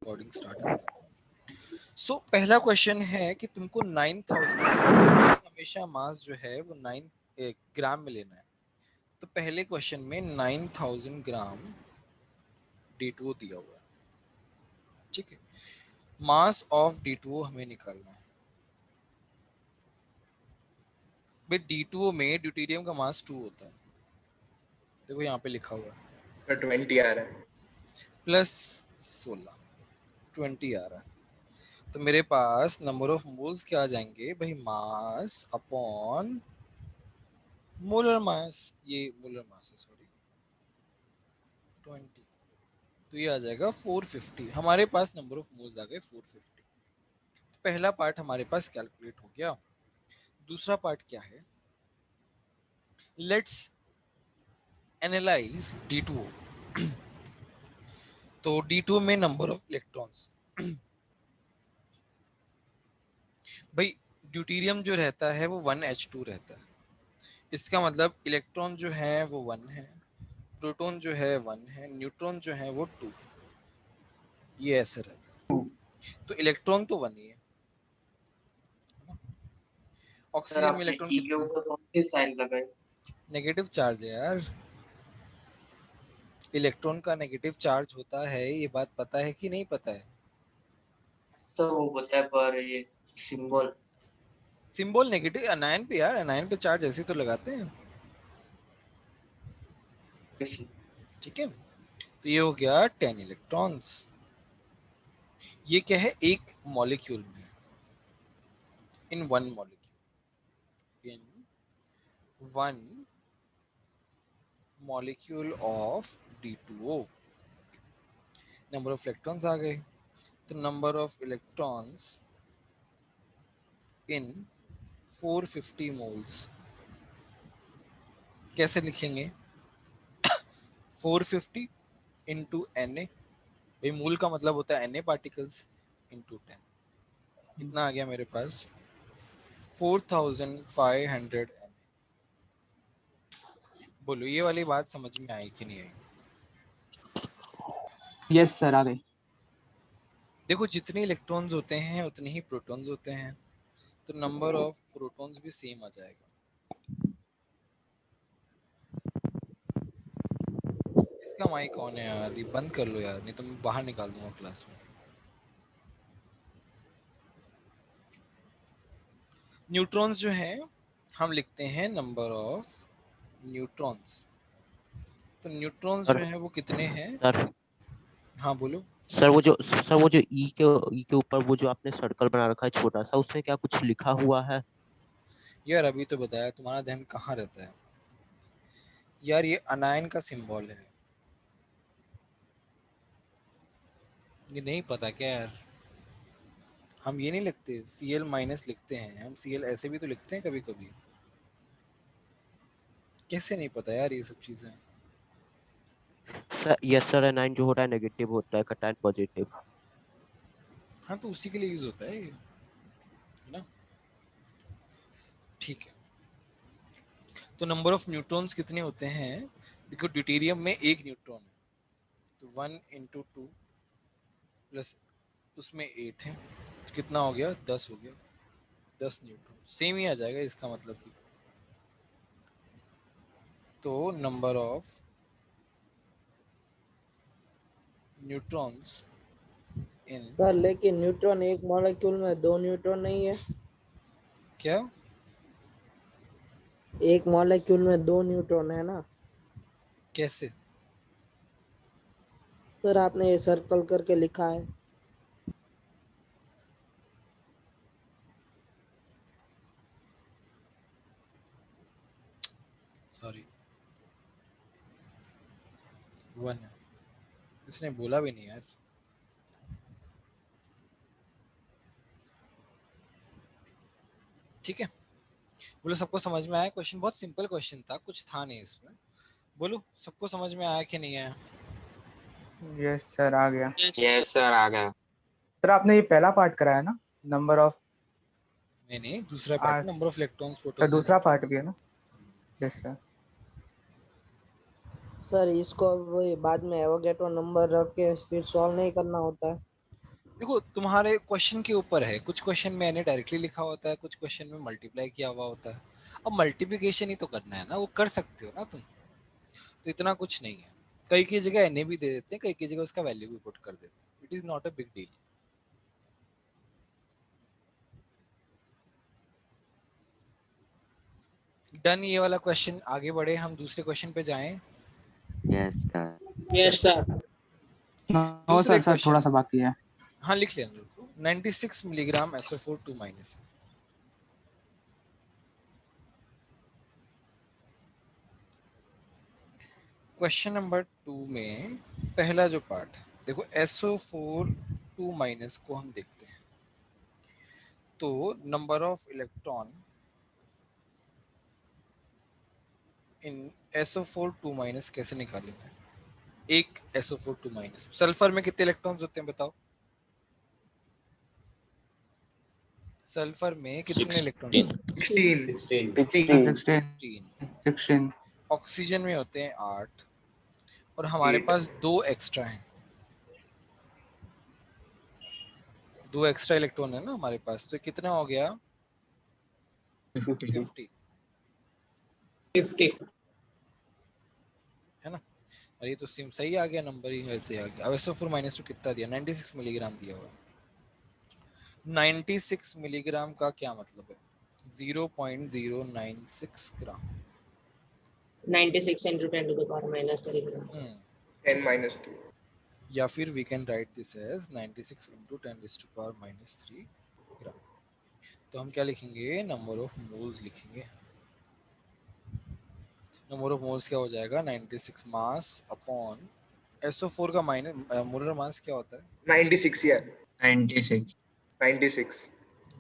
Recording start करता हूँ। सो पहला क्वेश्चन है कि तुमको 9000 हमेशा मास जो है वो 9 ग्राम में लेना है। तो पहले क्वेश्चन में 9000 ग्राम D2O दिया हुआ है, ठीक है। मास ऑफ D2O हमें निकालना है। भाई D2O में ड्यूटेरियम का मास 2 होता है, देखो यहाँ पे लिखा हुआ है। 20 आ रहा है प्लस 16 20 आ रहा है। तो मेरे पास नंबर ऑफ मोल्स क्या आ जाएंगे भाई, मास अपॉन मोलर मास, ये मोलर मास है सॉरी 20, तो ये आ जाएगा 450। हमारे पास नंबर ऑफ मोल्स आ गए 450। तो पहला पार्ट हमारे पास कैलकुलेट हो गया। दूसरा पार्ट क्या है, लेट्स एनालाइज D2O। तो D2O में नंबर ऑफ इलेक्ट्रॉन्स, भाई ड्यूटेरियम जो रहता है वो 1H2 रहता है। इसका मतलब इलेक्ट्रॉन जो है वो 1 है, प्रोटॉन जो है 1 है, न्यूट्रॉन जो है वो 2, ये ऐसे रहता है। तो इलेक्ट्रॉन तो 1 ही है। सर। ऑक्सीजन में आपने इलेक्ट्रॉन ई के कितने हैं? ऊपर कौन सी साइन लगाई? नेगेटिव चार्ज है यार, इलेक्ट्रॉन का नेगेटिव चार्ज होता है, ये बात पता है कि नहीं पता है? तो वो बताए पर ये सिंबल सिंबल नेगेटिव अनायन पे यार, अनायन पे चार्ज ऐसे तो लगाते हैं, कैसे? ठीक है। तो ये हो गया 10 इलेक्ट्रॉन्स। ये क्या है, एक मॉलिक्यूल में, in one molecule, in one molecule of D2O। Number of electrons आ गए, तो number of electrons in 450 moles कैसे लिखेंगे, 450 इंटू Na, भाई मोल का मतलब होता है Na पार्टिकल्स इंटू 10। कितना आ गया मेरे पास, 4500 Na। बोलो ये वाली बात समझ में आई कि नहीं आई? यस सर, आ गई। देखो जितने इलेक्ट्रॉन्स होते हैं उतने ही प्रोटॉन्स होते हैं, तो नंबर ऑफ प्रोटॉन्स भी सेम आ जाएगा। इसका माइक कौन है यार, ये बंद कर लो यार, नहीं तो मैं बाहर निकाल दूंगा क्लास में। न्यूट्रॉन्स जो हैं हम लिखते हैं नंबर ऑफ न्यूट्रॉन्स। तो न्यूट्रॉन्स जो सर हैं वो कितने हैं? सर हाँ बोलो। सर वो जो ई के ऊपर वो जो आपने सर्कल बना रखा है छोटा सा, उसमें क्या कुछ लिखा हुआ है? यार अभी तो बताया, तुम्हारा ध्यान कहाँ रहता है यार, ये अनायन का सिंबल है, ये नहीं पता क्या यार? हम ये नहीं लिखते Cl माइनस लिखते हैं हम, Cl ऐसे भी तो लिखते हैं कभी कभी, कैसे नहीं पता यार ये सब चीजें? सर यस सर, एनाइन जो होता है नेगेटिव होता है, कटायन पॉजिटिव। हाँ तो उसी के लिए यूज होता है ये, है ना? ठीक है। तो नंबर ऑफ न्यूट्रॉन्स कितने होते हैं? देखो ड्यूटेरियम में एक न्यूट्रॉन है, तो 1 × 2 प्लस उसमें 8 है, तो कितना हो गया, 10 हो गया। 10 न्यूट्रॉन सेम ही आ जाएगा इसका मतलब भी। तो number of neutrons in, sir लेकिन न्यूट्रॉन एक मॉलिक्यूल में 2 न्यूट्रॉन नहीं है। क्या? एक मॉलिक्यूल में 2 न्यूट्रॉन है ना कैसे? सर, आपने ये सर्कल करके लिखा है। सॉरी 1 है, इसने बोला भी नहीं यार। ठीक है, बोलो सबको समझ में आया? क्वेश्चन बहुत सिंपल क्वेश्चन था, कुछ था नहीं इसमें। बोलो सबको समझ में आया कि नहीं आया? यस सर, आ गया। यस सर, आ गया। सर आपने ये पहला पार्ट कराया ना, नंबर ऑफ? नहीं नहीं, दूसरा part, number of electrons sir protons and दूसरा पार्ट न्यूट्रॉन्स। भी है ना? Yes sir. सर इसको वही बाद में एवोगैड्रो नंबर रख के फिर सॉल्व नहीं करना होता है। देखो तुम्हारे क्वेश्चन के ऊपर है, कुछ क्वेश्चन में मैंने डायरेक्टली लिखा होता है, कुछ क्वेश्चन में मल्टीप्लाई किया हुआ होता है। अब मल्टीप्लिकेशन ही तो करना है ना, वो कर सकते हो ना तुम, तो इतना कुछ नहीं है। कई की जगह एन भी दे देते हैं, कई की जगह उसका वैल्यू भी पुट कर देते हैं। It is not a big deal. Done ये वाला क्वेश्चन। आगे बढ़े हम, दूसरे क्वेश्चन पे जाएं। Yes sir. Yes sir. No दूसरे सर, सर थोड़ा क्वेश्चन, सा बाकी है। हाँ लिख लेना। 96 milligram SO4 2 minus. Question number 2 में पहला जो पार्ट है, देखो SO4 2 माइनस को हम देखते हैं। तो number of electron in SO4 2 minus कैसे निकालेंगे? एक SO4 2 माइनस, सल्फर में कितने इलेक्ट्रॉन्स होते हैं बताओ? सल्फर में कितने इलेक्ट्रॉन होते हैं? 16 16 16। 16 ऑक्सीजन में होते हैं 8, और हमारे पास दो एक्स्ट्रा हैं, दो एक्स्ट्रा इलेक्ट्रॉन है ना हमारे पास, तो कितना हो गया? 50 50। है ना। और ये तो सिम सही आ गया, नंबर ही वैसे आ गया। अब SO4 माइनस टू कितना दिया? 96 मिलीग्राम दिया हुआ। 96 मिलीग्राम का क्या मतलब है? 0.096 ग्राम। 96 into 10 to the power minus 3 gram. 10 minus 2 या फिर we can write this as 96 into 10⁻³ gram. तो हम क्या लिखेंगे? नंबर ऑफ मोल्स लिखेंगे। नंबर ऑफ मोल्स क्या हो जाएगा? 96 मास अपॉन SO4 का माइनस मोलर मास क्या होता है? 96 यार 96 96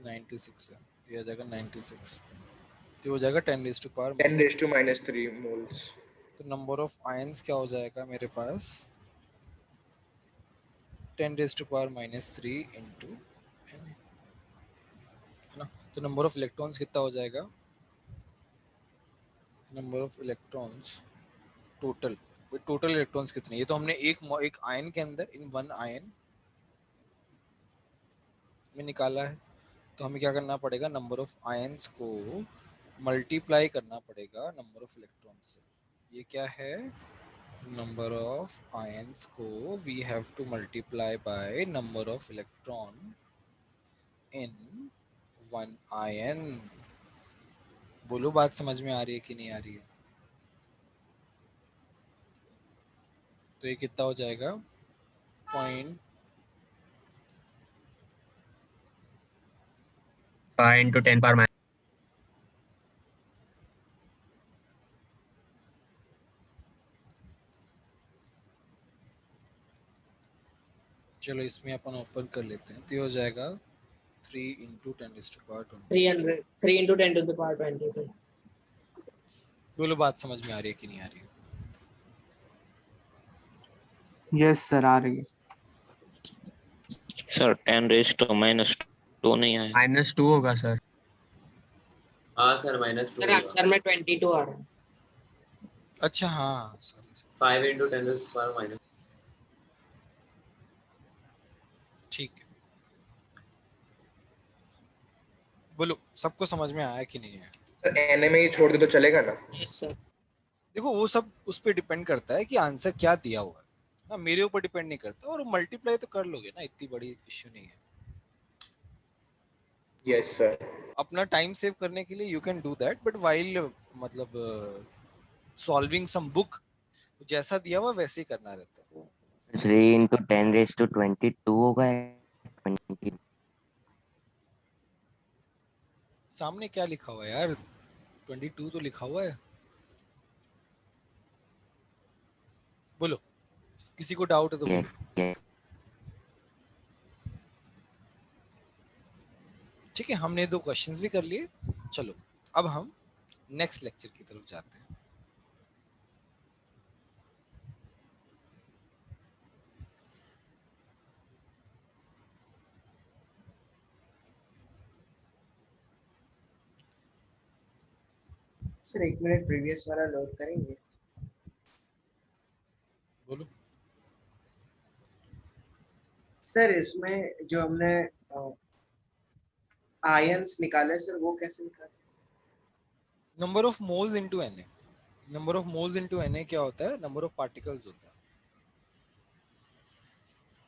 96 है, तो ये हो जाएगा 96, तो हो जाएगा 10⁻³ 10 raised to minus 3 moles। तो नंबर ऑफ आयंस क्या हो जाएगा मेरे पास? 10⁻³ इंटू n, है ना। तो नंबर ऑफ इलेक्ट्रॉन्स कितना हो जाएगा? Number of electrons total, total electrons कितने? ये तो हमने एक आयन के अंदर, इन वन आयन में निकाला है। तो हमें क्या करना पड़ेगा? नंबर ऑफ आयंस को मल्टीप्लाई करना पड़ेगा नंबर ऑफ इलेक्ट्रॉन से। ये क्या है? नंबर ऑफ आयंस को we have to multiply by number of electron in one ion. बोलो बात समझ में आ रही है कि नहीं आ रही है? तो ये कितना हो जाएगा? पॉइंट 5 into 10 power minus चलो इसमें अपन ओपन कर लेते हैं, तो ये हो जाएगा 3 into 10⁻²। 300 3 into 10 to the power 22। बोलो बात समझ में आ रही है कि नहीं आ रही है? यस सर, आ रही है। सर 10⁻² नहीं आया। -2 होगा सर। हाँ सर -2 सर आंसर में 22 आ रहा है। अच्छा हाँ, सॉरी। 5 into 10⁻²। ठीक है, बोलो सबको समझ में आया कि नहीं है? एन में ही छोड़ दे तो चलेगा ना? Yes sir. देखो वो सब उस पर डिपेंड करता है कि आंसर क्या दिया हुआ है ना, मेरे ऊपर डिपेंड नहीं करता। और मल्टीप्लाई तो कर लोगे ना, इतनी बड़ी इश्यू नहीं है। Yes sir. अपना टाइम सेव करने के लिए you can do that, but while मतलब सॉल्विंग सम बुक, जैसा दिया हुआ वैसे ही करना रहता है। 3 into 10⁻22 होगा 20। सामने क्या लिखा हुआ है यार? 22 तो लिखा हुआ है। बोलो, किसी को डाउट है तो बोलो। यस यस ठीक है, हमने दो क्वेश्चंस भी कर लिए। चलो अब हम नेक्स्ट लेक्चर की तरफ जाते हैं। सर 1 मिनट प्रीवियस वाला लोड करेंगे? बोलो। सर इसमें जो हमने आयंस निकाले सर वो कैसे निकाले? Number of moles into Na, number of moles into Na क्या होता है? नंबर ऑफ पार्टिकल्स होता है।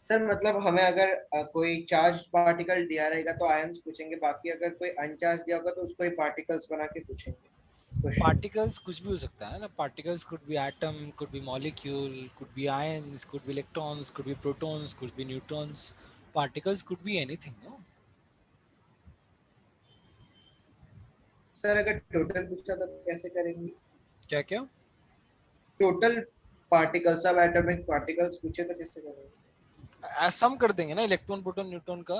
सर मतलब हमें अगर कोई चार्ज पार्टिकल दिया रहेगा तो आयंस पूछेंगे, बाकी अगर कोई अनचार्ज दिया होगा तो उसको ही पार्टिकल्स बना के पूछेंगे क्वेश्चन। पार्टिकल्स कुछ भी हो सकता है ना, particles could be atom, could be molecule, could be ions, could be electrons, could be protons, could be neutrons, particles could be anything. No, sir अगर टोटल पूछा तो कैसे करेंगे? क्या क्या? टोटल पार्टिकल्स, सब एटॉमिक पार्टिकल्स पूछे तो कैसे करेंगे? सम कर देंगे ना, इलेक्ट्रॉन प्रोटॉन न्यूट्रॉन का,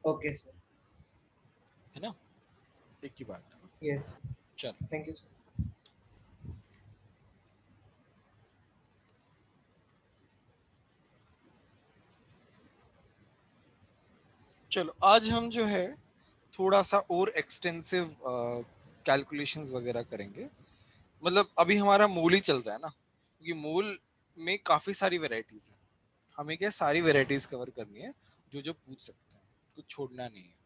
ओके सर। है ना, एक ही बात। यस, चलो थैंक यू सर। चलो आज हम जो है थोड़ा सा और एक्सटेंसिव कैलकुलेशंस वगैरह करेंगे। मतलब अभी हमारा मोल ही चल रहा है ना, क्योंकि मोल में काफी सारी वैरायटीज है, हमें क्या सारी वैरायटीज कवर करनी है, जो जो पूछ सकते हैं, कुछ छोड़ना नहीं है।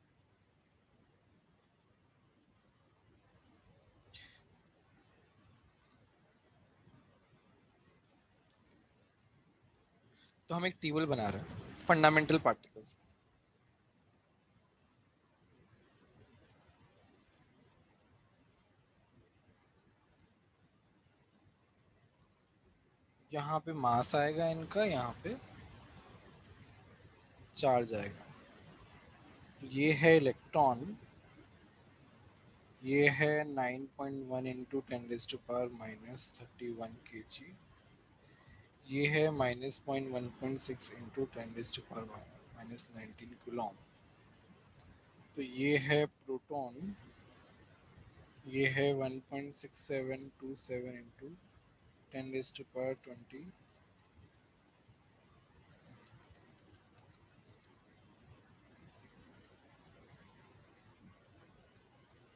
तो हम एक टेबल बना रहे हैं फंडामेंटल पार्टिकल्स। यहाँ पे मास आएगा इनका, यहाँ पे चार्ज आएगा। तो ये है इलेक्ट्रॉन, ये है 9.1 इंटू 10⁻⁻31 kg, ये है -0.1.6 इंटू 10⁻⁻19 कूलॉम। तो ये है प्रोटॉन, ये है 1.6727 इंटू 10⁻20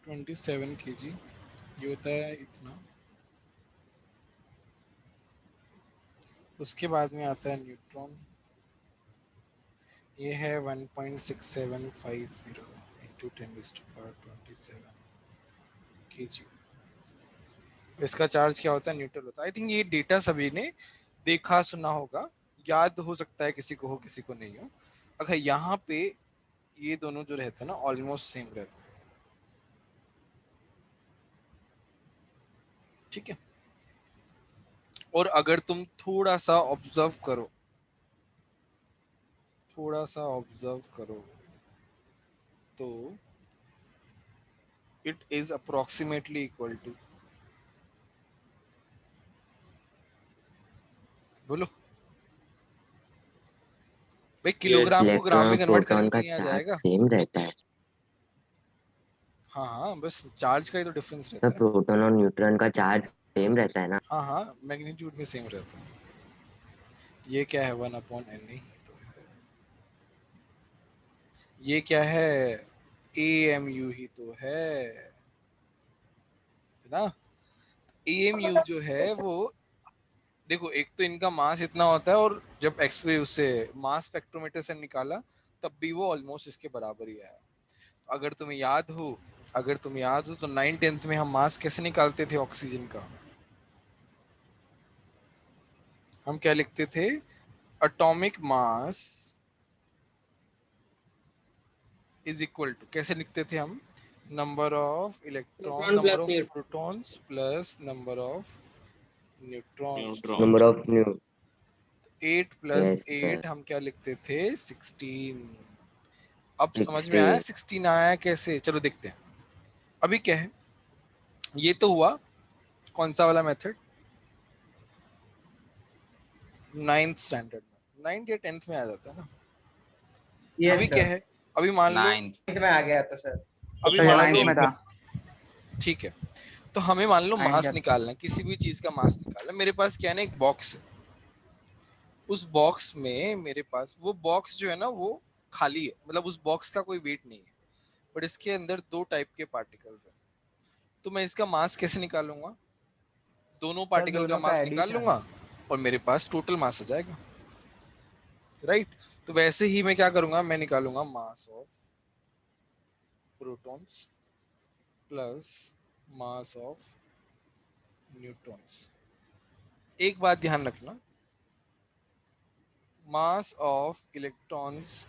27 kg, ये होता है इतना। उसके बाद में आता है न्यूट्रॉन, ये है 1.6750 इंटू 10⁻27 kg। इसका चार्ज क्या होता है? न्यूट्रल होता है। आई थिंक ये डेटा सभी ने देखा सुना होगा, याद हो सकता है किसी को हो किसी को नहीं हो। अगर यहाँ पे ये दोनों जो रहते हैं ना ऑलमोस्ट सेम रहते हैं, ठीक है। और अगर तुम थोड़ा सा ऑब्जर्व करो, थोड़ा सा ऑब्जर्व करो, तो it is approximately equal to, बोलो भाई, किलोग्राम को ग्राम इलेक्ट्रॉन में और कन्वर्ट प्रोटॉन करेंगे का तो नहीं आ चार्ज जाएगा। सेम रहता है। हाँ हाँ, बस चार्ज का ही तो डिफरेंस तो रहता है। प्रोटॉन और न्यूट्रॉन का चार्ज सेम रहता है ना। हाँ हाँ, मैग्नीट्यूड में सेम रहता है। ये क्या है? 1/n ही तो है। ये क्या है? AMU ही तो है ना। AMU जो है वो, देखो एक तो इनका मास इतना होता है, और जब एक्सपे उससे मास स्पेक्ट्रोमीटर से निकाला तब भी वो ऑलमोस्ट इसके बराबर ही आया। अगर तुम्हें याद हो, अगर तुम्हें याद हो तो 9th में हम मास कैसे निकालते थे ऑक्सीजन का? हम क्या लिखते थे? Atomic mass is equal to, कैसे लिखते थे हम? Number of electron, proton number plus of neutron. Protons plus number of neutrons. Number neutron. Of new 8 plus yes sir 8 हम क्या लिखते थे? 16। अब समझ में आया 16। 16 आया कैसे? चलो देखते हैं। अभी क्या है, ये तो हुआ कौन सा वाला मेथड? 9th स्टैंडर्ड में, 9th या 10th में आ जाता है ना। अभी यस क्या सर, है, अभी मान लो, 9th में आ गया था सर। अभी तो ये मान लो, 9th में था। ठीक है, तो हमें मान लो 9th मास या निकालना है, किसी भी चीज का मास निकालना है। मेरे पास क्या है ना, एक बॉक्स है। उस बॉक्स में मेरे पास, वो बॉक्स जो है ना वो खाली है, मतलब उस बॉक्स का कोई वेट नहीं है, बट इसके अंदर दो टाइप के पार्टिकल्स है। तो मैं इसका मास कैसे निकालूंगा? दोनों सर पार्टिकल का दोनों का मास निकाल एडिशन। लूंगा और मेरे पास टोटल मास आ जाएगा। राइट। तो वैसे ही मैं क्या करूंगा, मैं निकालूंगा mass of protons plus mass of neutrons. एक बात ध्यान रखना, mass of electrons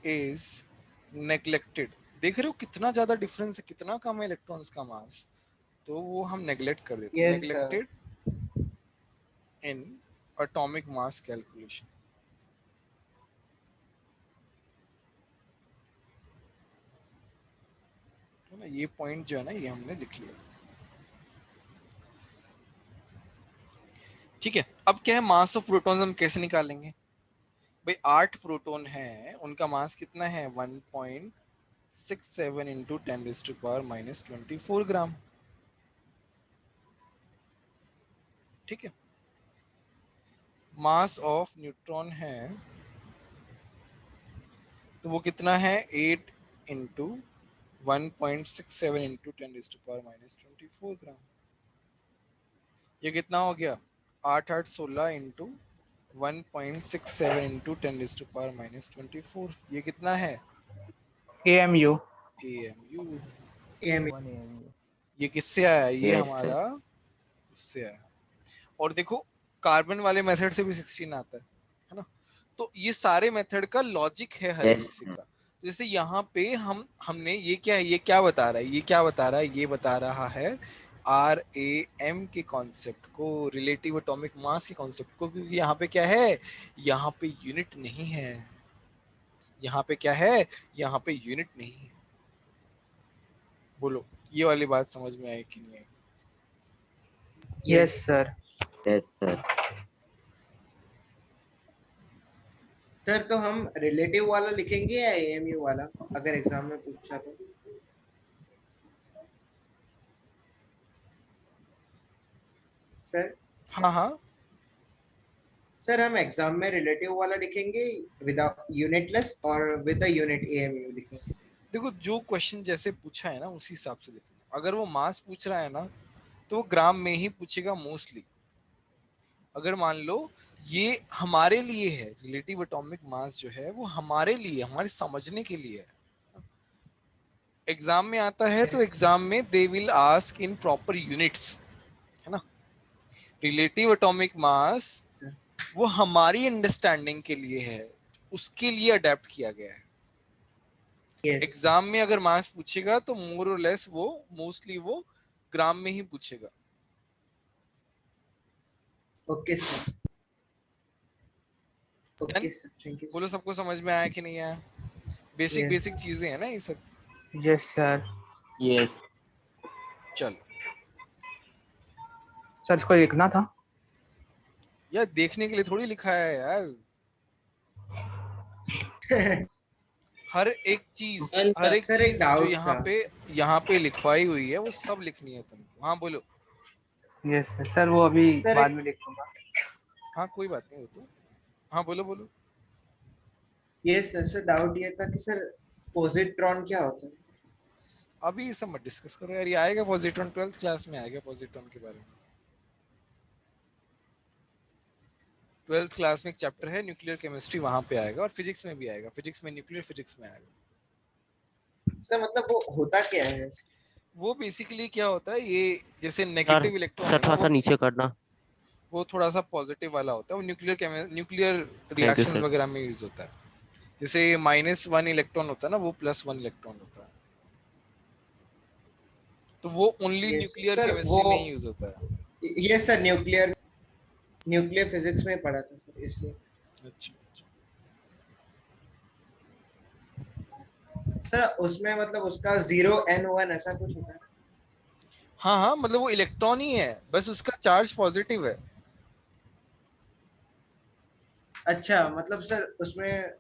is neglected. देख रहे हो कितना ज्यादा डिफरेंस है, कितना कम है इलेक्ट्रॉन्स का मास, तो वो हम नेग्लेक्ट कर देते हैं, Yes, sir. Neglected in atomic mass calculation. है ना, ये पॉइंट जो है ना ये हमने लिख लिया। ठीक है, अब क्या है, मास ऑफ प्रोटॉन्स हम कैसे निकालेंगे भाई। 8 प्रोटॉन हैं, उनका मास कितना है 1.67 इंटू 10⁻⁻24 ग्राम। ठीक है, मास ऑफ न्यूट्रॉन है तो वो कितना है 8 इंटू 1.67 इंटू 10⁻⁻24 ग्राम। ये कितना हो गया 8 8 16 इंटू 1.67 इंटू 10⁻⁻24। ये कितना है AMU। AMU। AMU। ये किससे आया, ये Yes, हमारा उससे आया। और देखो कार्बन वाले मेथड से भी 16 आता है ना। तो ये सारे मेथड का लॉजिक है हर Yes, किसी का। जैसे यहाँ पे हमने ये क्या है, ये क्या बता रहा है, ये क्या बता रहा है, ये बता रहा है RAM के कॉन्सेप्ट को, रिलेटिव एटॉमिक मास के कॉन्सेप्ट को, क्योंकि यहाँ पे क्या है, यहाँ पे यूनिट नहीं है। यहाँ पे क्या है, यहाँ पे यूनिट नहीं है। बोलो ये वाली बात समझ में आई कि नहीं आई? Yes, sir. yes, sir. Sir तो हम रिलेटिव वाला लिखेंगे या AMU वाला, अगर एग्जाम में पूछा तो? सर हाँ हाँ, सर हम एग्जाम में रिलेटिव वाला लिखेंगे विदाउट यूनिटलेस और विद द यूनिट AMU लिखेंगे? देखो जो क्वेश्चन जैसे पूछा है ना उसी हिसाब से लिखना। अगर वो मास पूछ रहा है ना तो वो ग्राम में ही पूछेगा मोस्टली। अगर मान लो ये हमारे लिए है, रिलेटिव एटॉमिक मास जो है वो हमारे लिए, हमारे समझने के लिए है। एग्जाम में आता है तो एग्जाम में they will ask in proper units, है ना। रिलेटिव एटॉमिक मास वो हमारी अंडरस्टैंडिंग के लिए है, उसके लिए अडेप्ट किया गया है। Yes. एग्जाम में अगर मास पूछेगा तो मोर और लेस वो मोस्टली वो ग्राम में ही पूछेगा। Okay sir, okay sir, thank you. बोलो सबको समझ में आया कि नहीं आया? Basic Yes. बेसिक चीजें हैं ना ये सब। Yes, sir. यस चलो सर इसको लिखना था। यार, देखने के लिए थोड़ी लिखा है यार। हर एक चीज सर एक जो डाउट यहाँ पे लिखवाई हुई है वो सब लिखनी है तुमको। हाँ बोलो। Yes, sir. सर वो अभी सर बाद में लिख लूंगा। हाँ कोई बात नहीं, हो तो। हाँ बोलो बोलो। ये सर डाउट ये था कि सर पॉजिट्रॉन क्या होता है? अभी ये सब मत डिस्कस करो यार, ये आएगा पॉजिट्रॉन, 12th क्लास में आएगा पॉजिट्रॉन के बारे में। 12th क्लास में एक चैप्टर है न्यूक्लियर केमिस्ट्री, वहां पे आएगा। और फिजिक्स में भी आएगा, फिजिक्स में न्यूक्लियर फिजिक्स में आएगा। सर मतलब वो होता क्या है? वो बेसिकली क्या होता है, ये जैसे नेगेटिव इलेक्ट्रॉन सर है ना, थोड़ा सा नीचे करना। वो थोड़ा सा पॉजिटिव वाला होता है। वो nuclear thank you reactions sir. वगैरह में यूज होता है। जैसे -1 इलेक्ट्रॉन होता है ना, वो +1 इलेक्ट्रॉन होता है। तो वो only Yes, nuclear sir, chemistry वो- में ही यूज होता है। ये सर न्यूक्लियर फिजिक्स में पढ़ा था सर, इसलिए। अच्छा अच्छा। सर उसमें मतलब उसका 0n1 ऐसा कुछ होता है? हाँ हाँ, मतलब वो इलेक्ट्रॉन ही है, बस उसका चार्ज पॉजिटिव है। अच्छा मतलब सर उसमें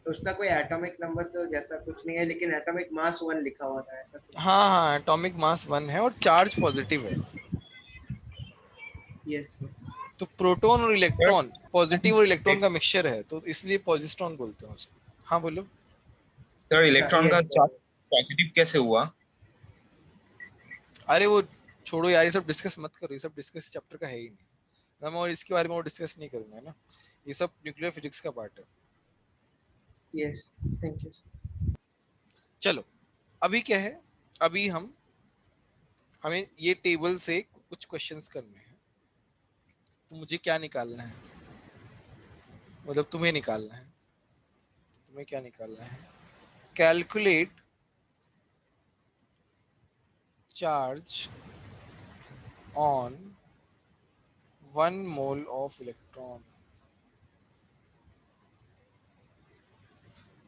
उसका कोई एटॉमिक नंबर तो जैसा कुछ नहीं है, लेकिन एटॉमिक मास 1 लिखा हुआ था ऐसा कुछ? हाँ हाँ, एटॉमिक मास 1 है और चार्ज पॉजिटिव है। Yes sir. तो प्रोटॉन और इलेक्ट्रॉन, पॉजिटिव और इलेक्ट्रॉन का मिक्सचर है, तो इसलिए पॉजिट्रॉन बोलते हैं उसको। हाँ बोलो। सर इलेक्ट्रॉन का yes, sir. चार्ज पॉजिटिव कैसे हुआ? अरे वो छोड़ो यार, ये सब डिस्कस मत करो, ये सब डिस्कस चैप्टर का है ही नहीं ना। मैं और इसके बारे में और डिस्कस नहीं करूंगा ना। ये सब न्यूक्लियर फिजिक्स का पार्ट है। Yes, thank you. चलो अभी क्या है, अभी हमें ये टेबल से कुछ क्वेश्चंस करने हैं। तो मुझे क्या निकालना है, मतलब तुम्हें निकालना है, तुम्हें क्या निकालना है? Calculate charge on 1 mole of electron,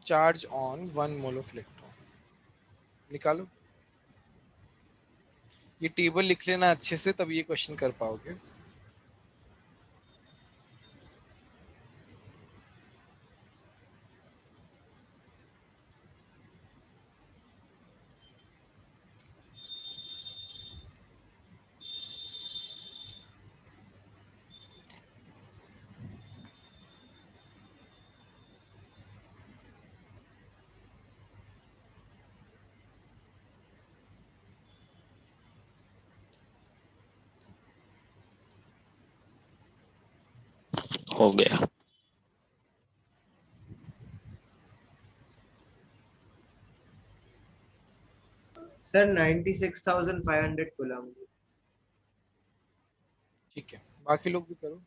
charge on 1 mole of electron निकालो। ये टेबल लिख लेना अच्छे से, तब ये क्वेश्चन कर पाओगे। हो गया। Sir 96,500 coulomb. ठीक है, बाकी लोग भी करो।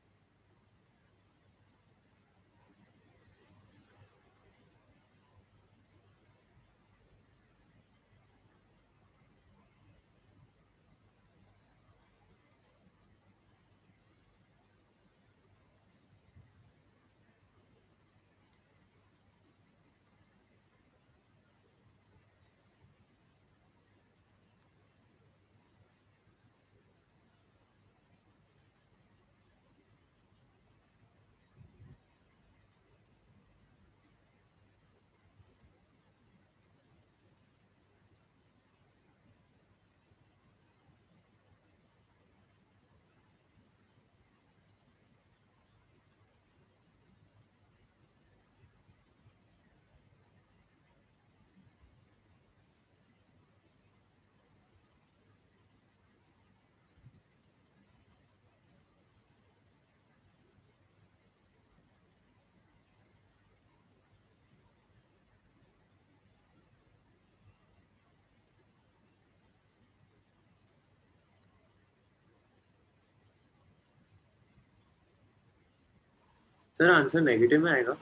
सर आंसर नेगेटिव में आएगा।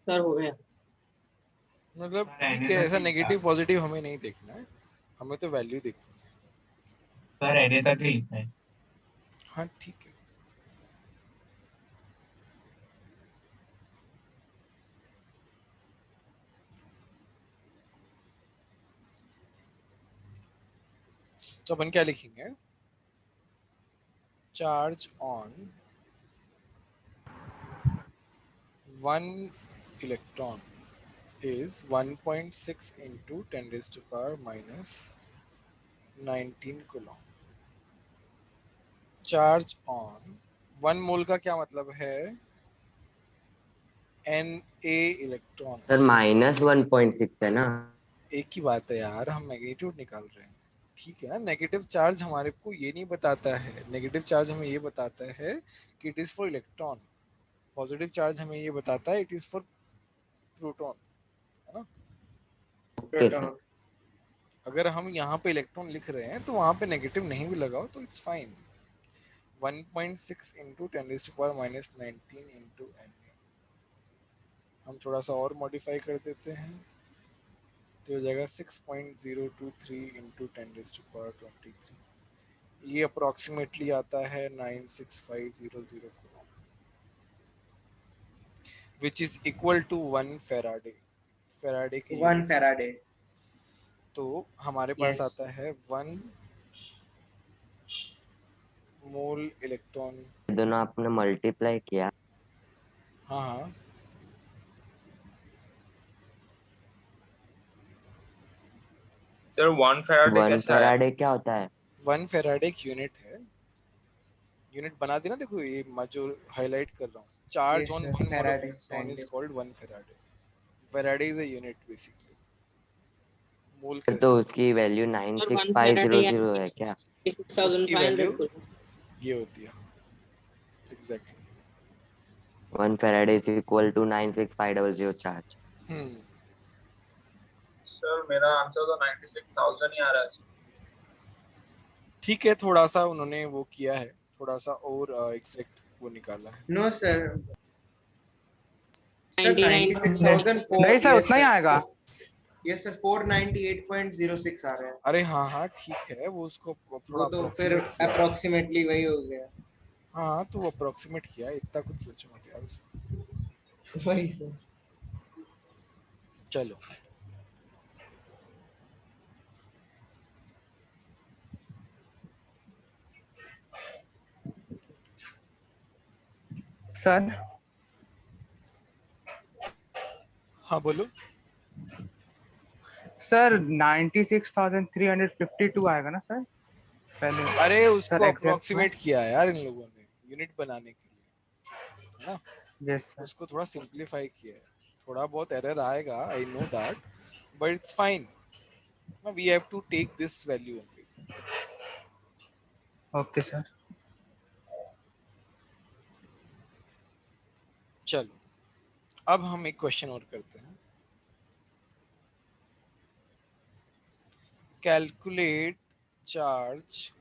सर हो गया। मतलब ठीक है, ऐसा नेगेटिव पॉजिटिव हमें नहीं देखना है, हमें तो वैल्यू देखनी है। सर एरिया तक ही लिखना है। हाँ ठीक है। तो अपन क्या लिखेंगे? Charge on 1 electron is 1.6 into 10 raised to power minus 19 coulomb. Charge on 1 मोल का क्या मतलब है? Na electron. सर -1.6 है ना। एक ही बात है यार, हम मैग्नीट्यूड निकाल रहे हैं, ठीक है ना। नेगेटिव चार्ज हमारे को ये नहीं बताता है, नेगेटिव चार्ज हमें ये बताता है कि it is for electron. Positive charge हमें ये बताता है इट इज फॉर प्रोटॉन, है ना। Okay sir. अगर हम यहाँ पे इलेक्ट्रॉन लिख रहे हैं तो वहाँ पे नेगेटिव नहीं भी लगाओ तो it's fine. 1.6 into 10 raised to power minus 19 into Na। हम थोड़ा सा और मॉडिफाई कर देते हैं तो हो जाएगा 6.023 into 10 raised to power 23। ये अप्रोक्सीमेटली आता है 96500 which is equal to 1 Faraday. Faraday की 1 फैराडे। तो हमारे पास Yes. आता है 1 मोल इलेक्ट्रॉन। दोनों आपने मल्टीप्लाई किया। हाँ हाँ, सर 1 फैराडे 1 कैसा है? फैराडे क्या होता है? 1 फैराडे एक यूनिट है। यूनिट बना देना, देखो ये मैं जो हाईलाइट कर रहा हूँ, charge Yes, on sir. 1 mole of Faraday, electron is scientist. Called 1 Faraday. Faraday is a unit basically. Mole तो कैसे? उसकी वैल्यू सर 1 फैराडे 96500 है क्या? उसकी वैल्यू 6500 ये होती है, exactly. 1 farad is equal to 96500 charge. Sir मेरा आंसर तो 96,000 ही आ रहा है sir. ठीक है, थोड़ा सा उन्होंने वो किया है, थोड़ा सा और एग्जैक्ट वो निकाला है। नो सर, 99,000 नहीं सर, उतना ही आएगा। यस सर, 498.06 आ रहा है। अरे हाँ ठीक है, वो उसको वो थोड़ा तो फिर approximate किया। अप्रोक्सीमेटली वही हो गया। हाँ तो अप्रोक्सीमेट किया, इतना कुछ सोचो मत यार उसमें। वही सर। चलो सर हाँ बोलो। सर 96,352 आएगा ना सर पहले? अरे सर उसको exact अप्रोक्सीमेट किया है यार इन लोगों ने यूनिट बनाने के लिए, है ना। Yes sir. उसको थोड़ा सिंप्लीफाई किया है, थोड़ा बहुत एरर आएगा, I know that, but it's fine. We have to take this value only. Okay sir. चलो अब हम एक क्वेश्चन और करते हैं। Calculate charge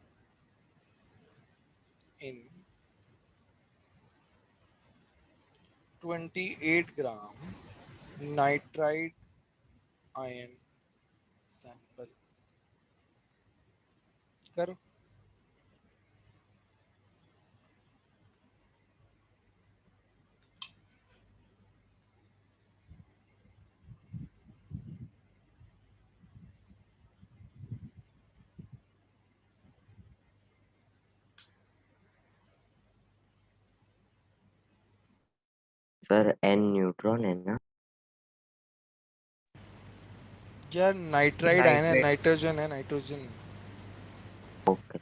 in 28 gram nitride ion sample. करो। सर n न्यूट्रॉन है ना? यार नाइट्राइड आयन है, नाइट्रेट। नाइट्रोजन है, नाइट्रोजन। ओके।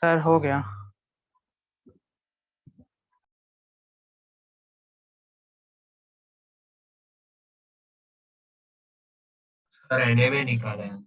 सर हो गया। सर एनए में निकाला है।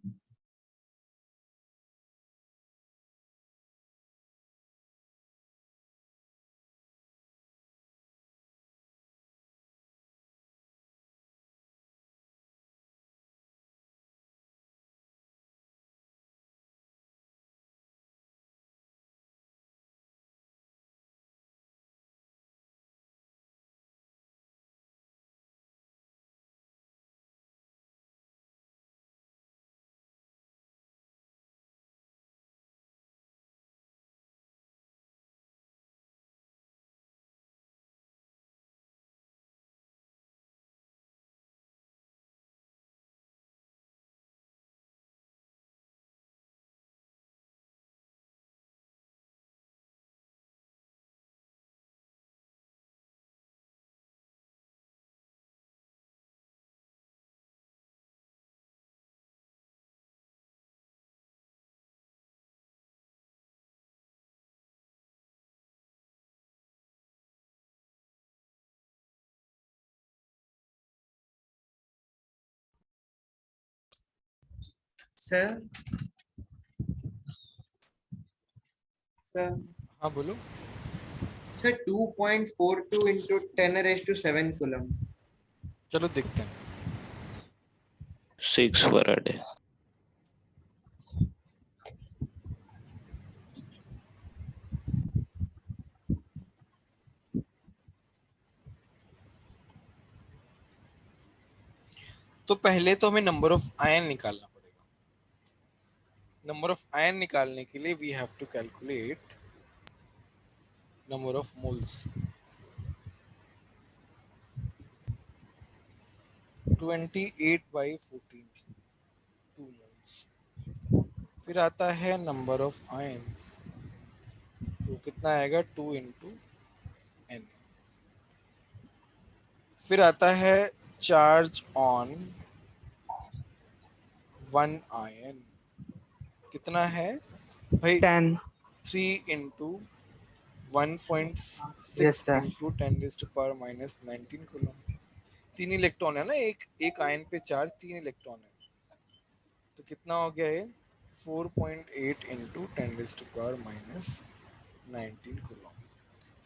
सर सर हाँ बोलो। Sir 2.42 into 10⁻⁷ coulomb. चलो देखते हैं। 6 फैराड है। तो पहले तो हमें नंबर ऑफ आयन निकालना पड़ेगा। नंबर ऑफ आयन निकालने के लिए we have to calculate number of moles. 28/14 2 moles. फिर आता है नंबर ऑफ आयंस, तो कितना आएगा 2 into n। फिर आता है चार्ज ऑन 1 आयन, कितना है भाई? 10. 3 into 1.6 Yes, sir. into 10⁻⁻19 coulomb. 3 electron है ना, एक आयन पे चार्ज 3 इलेक्ट्रॉन है, तो कितना हो गया ये? 4.8 into 10⁻⁻19 कूलम।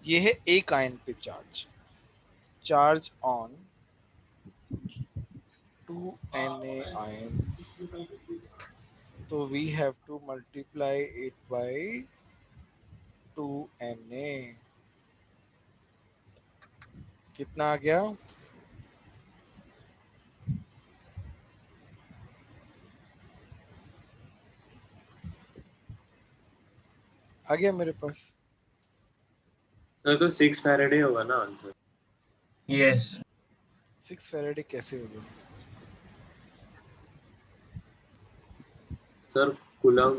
ये है एक आयन पे चार्ज ऑन 2 Na ions, तो we have to multiply it by 2 Na। कितना आ गया? आ गया मेरे पास। सर तो 6 फैराडे होगा ना आंसर? यस 6 फैराडे कैसे होगा? सर कूलम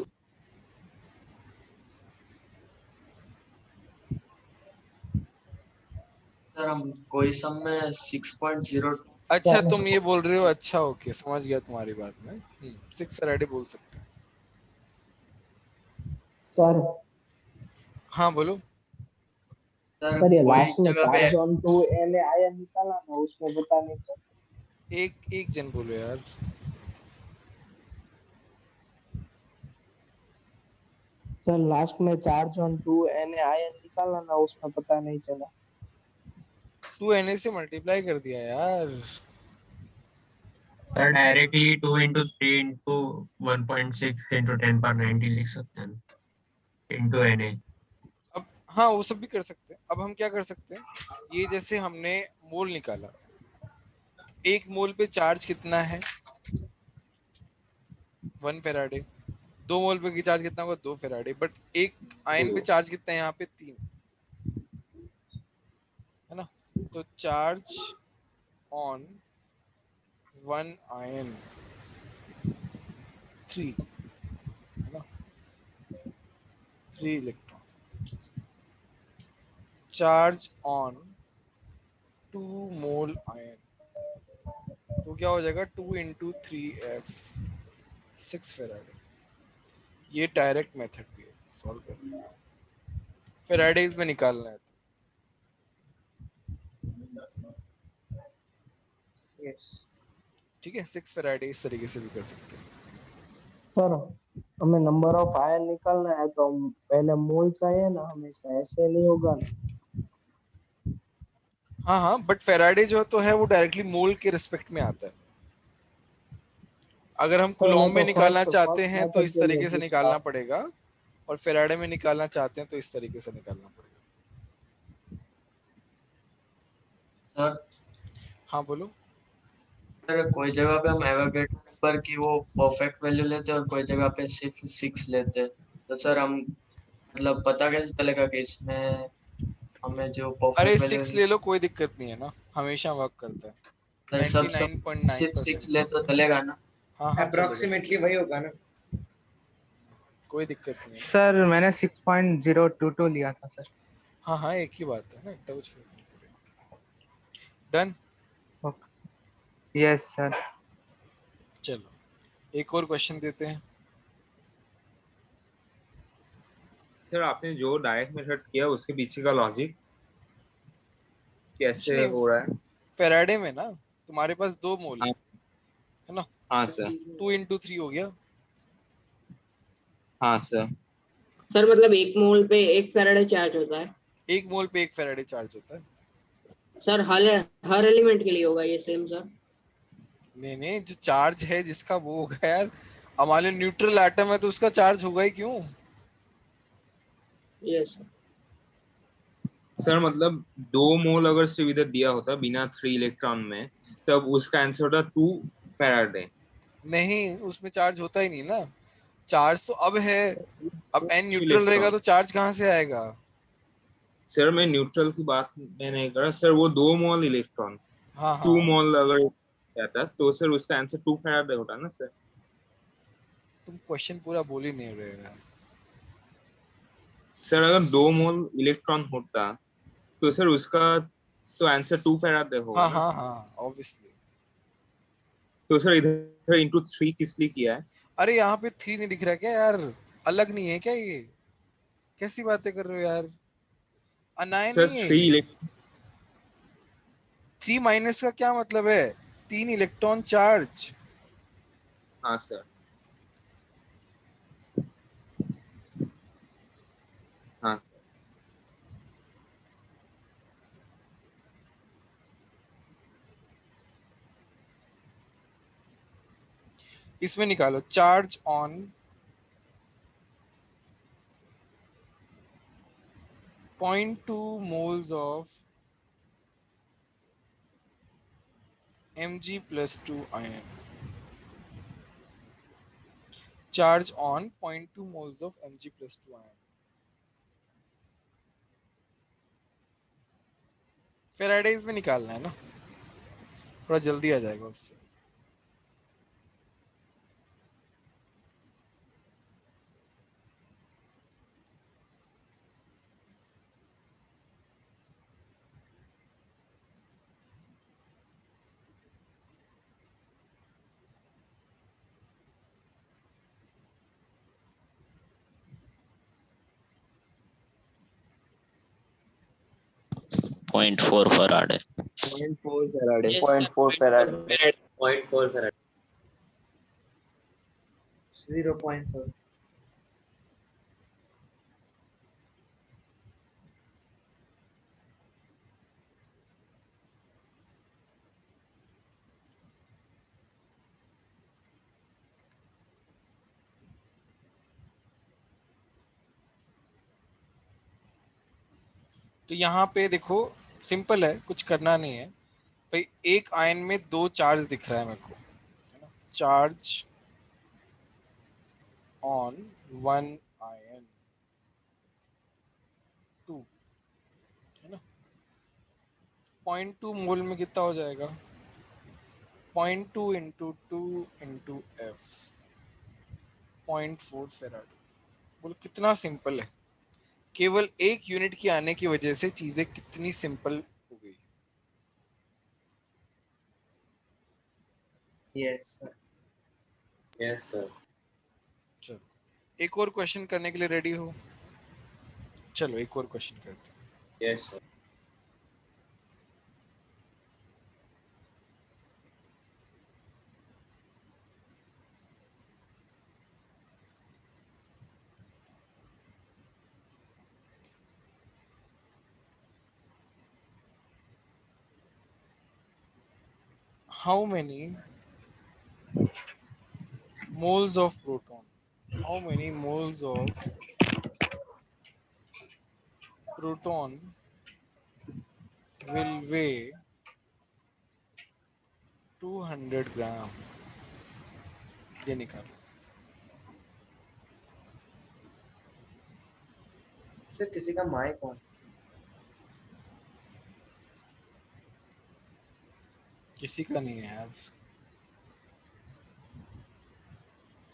सर हम कोई सम में 6.02 अच्छा तुम ये बोल रहे हो, अच्छा ओके समझ गया तुम्हारी बात में। 6 फैराडे बोल सकते हैं। सर हाँ बोलो। सर सर ये कोई लास्ट में जगह पे चार्ज ऑन 2 Na आयन निकाला ना, उसमें पता नहीं था। एक जन बोलो यार। सर लास्ट में चार्ज ऑन 2 Na आयन निकाला ना, उसमें पता नहीं चला। 2 Na से मल्टीप्लाई कर दिया यार। Sir directly 2 into 3 into 1.6 into 10⁻90 लिख सकते हैं into Na। अब हाँ वो सब भी कर सकते हैं। अब हम क्या कर सकते हैं, ये जैसे हमने मोल निकाला, एक मोल पे चार्ज कितना है? 1 फैराडे। 2 मोल पे की चार्ज कितना होगा? 2 फैराडे। बट एक आयन पे चार्ज कितना है यहाँ पे? 3 है ना, तो चार्ज ऑन 1 आयन 3 है ना, 3 electron. Charge on 2 mole ion, तो क्या हो जाएगा? 2 into 3f 6 फैराडे। ये डायरेक्ट मेथड भी है सॉल्व करने का, फैराडेज में निकालना है तो। यस ठीक है, 6 फैराडे इस तरीके से भी कर सकते हैं। सर हमें नंबर ऑफ आयन निकालना है तो हम पहले मोल चाहिए ना, हमेशा ऐसे नहीं होगा ना। हाँ बट फैराडे जो तो है वो डायरेक्टली मोल के रिस्पेक्ट में आता है। अगर हम कूलॉम में निकालना चाहते हैं तो इस तरीके से निकालना पड़ेगा, और फैराडे में निकालना चाहते हैं तो इस तरीके से निकालना पड़ेगा। सर हाँ बोलो। सर कोई जगह पे हम एवोगेड्रो नंबर की वो परफेक्ट वैल्यू लेते हैं और कोई जगह पे सिर्फ 6 लेते हैं, तो सर हम मतलब पता कैसे चलेगा कि इसमें हमें जो अरे परफेक्ट वैल्यू 6 ले लो, कोई दिक्कत नहीं है ना, हमेशा वर्क करता है। सर सब 99.9% सिर्फ 6 ले तो चलेगा ना? हाँ चलेगा, अप्रोक्सीमेटली वही होगा ना। कोई दिक्कत नहीं है। सर मैंने 6.022 लिया था सर। हाँ एक ही बात है ना, इतना कुछ फर्क नहीं पड़ेगा। डन। Yes sir. चलो एक और क्वेश्चन देते हैं। सर आपने जो डायरेक्ट मेथड किया उसके पीछे का लॉजिक कैसे हो रहा है? फैराडे में ना तुम्हारे पास 2 मोल है ना? हाँ सर। 2 into 3 हो गया। हाँ सर। सर मतलब एक मोल पे 1 फैराडे चार्ज होता है? एक मोल पे 1 फैराडे चार्ज होता है। सर हर एलिमेंट के लिए होगा ये सेम सर? नहीं जो चार्ज है जिसका वो होगा यार, हमारे न्यूट्रल एटम है तो उसका चार्ज होगा ही क्यों? यस सर मतलब 2 मोल अगर सिर्फ इधर दिया होता बिना 3 इलेक्ट्रॉन में, तब उसका आंसर होता 2 फैराडे। नहीं उसमें चार्ज होता ही नहीं ना, चार्ज तो अब है। अब एन न्यूट्रल इलेक्ट्रॉन। रहेगा तो चार्ज कहाँ से आएगा? सर मैं न्यूट्रल की बात मैं नहीं कर रहा सर, वो 2 मोल इलेक्ट्रॉन हाँ 2 मोल अगर जाता तो सर उसका आंसर 2 फैराडे होता ना सर। तुम क्वेश्चन पूरा बोल ही नहीं रहे यार। सर अगर 2 मोल इलेक्ट्रॉन होता तो सर उसका तो आंसर 2 फैराडे होगा ना। हाँ ऑब्वियसली। तो सर इधर इंटू 3 किस लिए किया है? अरे यहाँ पे 3 नहीं दिख रहा क्या यार? अलग नहीं है क्या ये? कैसी बातें कर रहे हो यार? अनायन सर नहीं है 3 ये। 3 माइनस का क्या मतलब है? 3 इलेक्ट्रॉन चार्ज। हाँ सर, हाँ सर। इसमें निकालो charge on .2 moles of Mg+2 ion. Charge on .2 moles of Mg+2 ion. Faraday's में निकालना है ना, थोड़ा जल्दी आ जाएगा उससे। पॉइंट फोर फराड है। 0.4 Faraday. Yes, sir. 0.4 farad. 0.4 farad. 0.4। तो यहाँ पे देखो सिंपल है, कुछ करना नहीं है भाई। एक आयन में 2 चार्ज दिख रहा है मेरे को, है ना? चार्ज ऑन 1 आयन 2, है ना? 0.2 मोल में कितना हो जाएगा? 0.2 इंटू 2 इंटू एफ, 0.4 फेराड। बोलो कितना सिंपल है। केवल एक यूनिट की आने की वजह से चीजें कितनी सिंपल हो गई। Yes sir. Yes sir. चलो एक और क्वेश्चन करने के लिए रेडी हो? चलो एक और क्वेश्चन करते हैं। Yes sir. How many moles of proton? How many moles of proton will weigh 200 ग्राम? ये निकालो। सर किसी का माइक ऑन। किसी का नहीं है यार।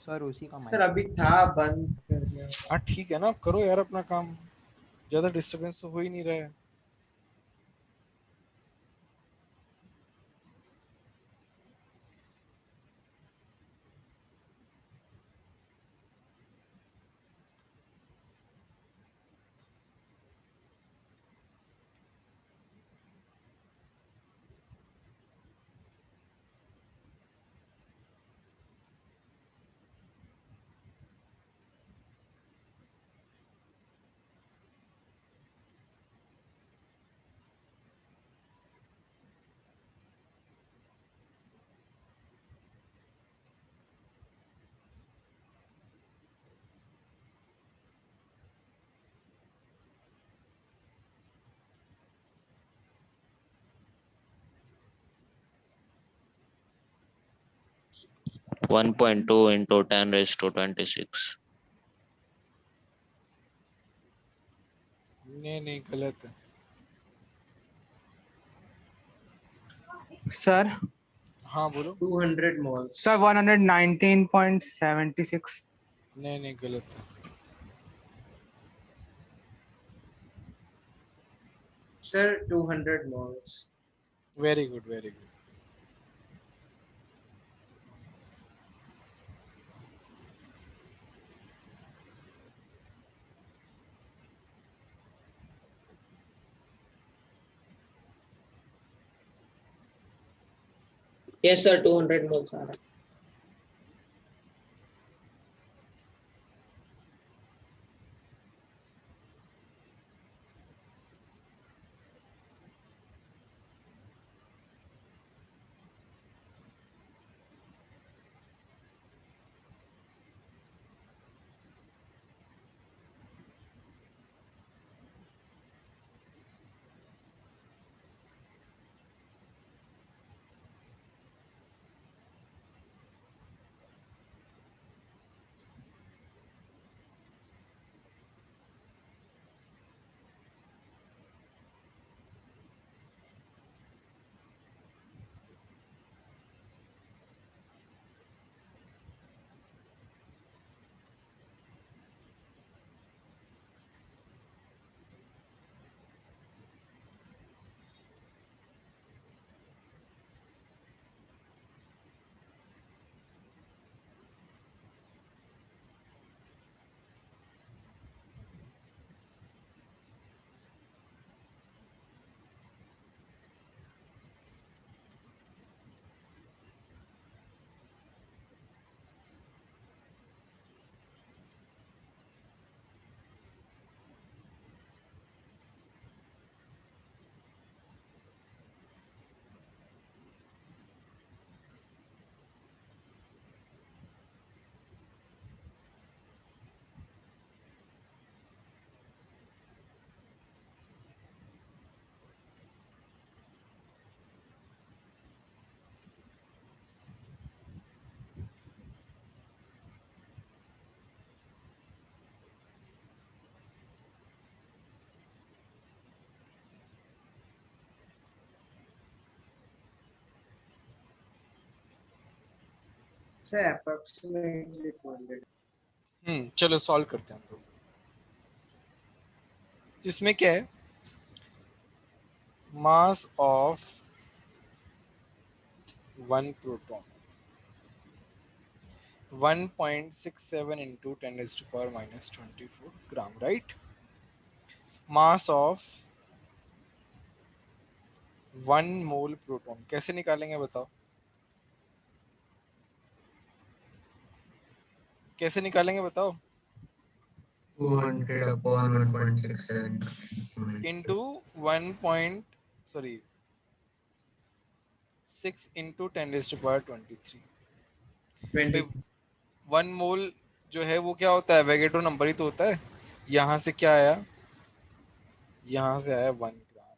सर उसी का सर माइक। अभी था, बंद कर दिया। हाँ ठीक है ना, करो यार अपना काम, ज्यादा डिस्टरबेंस तो हो ही नहीं रहा है। One point two into 10⁻26। नहीं गलत है। सर हाँ बोलो। 200 मोल्स। सर 119.76। नहीं गलत है। Sir 200 moles. Very good very good. Yes sir 200 moles आ रहा है। Sir approximately 200। चलो सॉल्व करते हैं हम लोग। इसमें क्या है, mass of one proton 1.67 into 10 raised to power minus 24 gram, right? Mass of 1 mole proton कैसे निकालेंगे बताओ, कैसे निकालेंगे बताओ? 200 upon 1.67 into 6 into 10 raised to power 23। 20। 1 मोल जो है वो क्या होता है, एवोगैड्रो नंबर ही तो होता है। यहाँ से क्या आया, यहाँ से आया 1 ग्राम।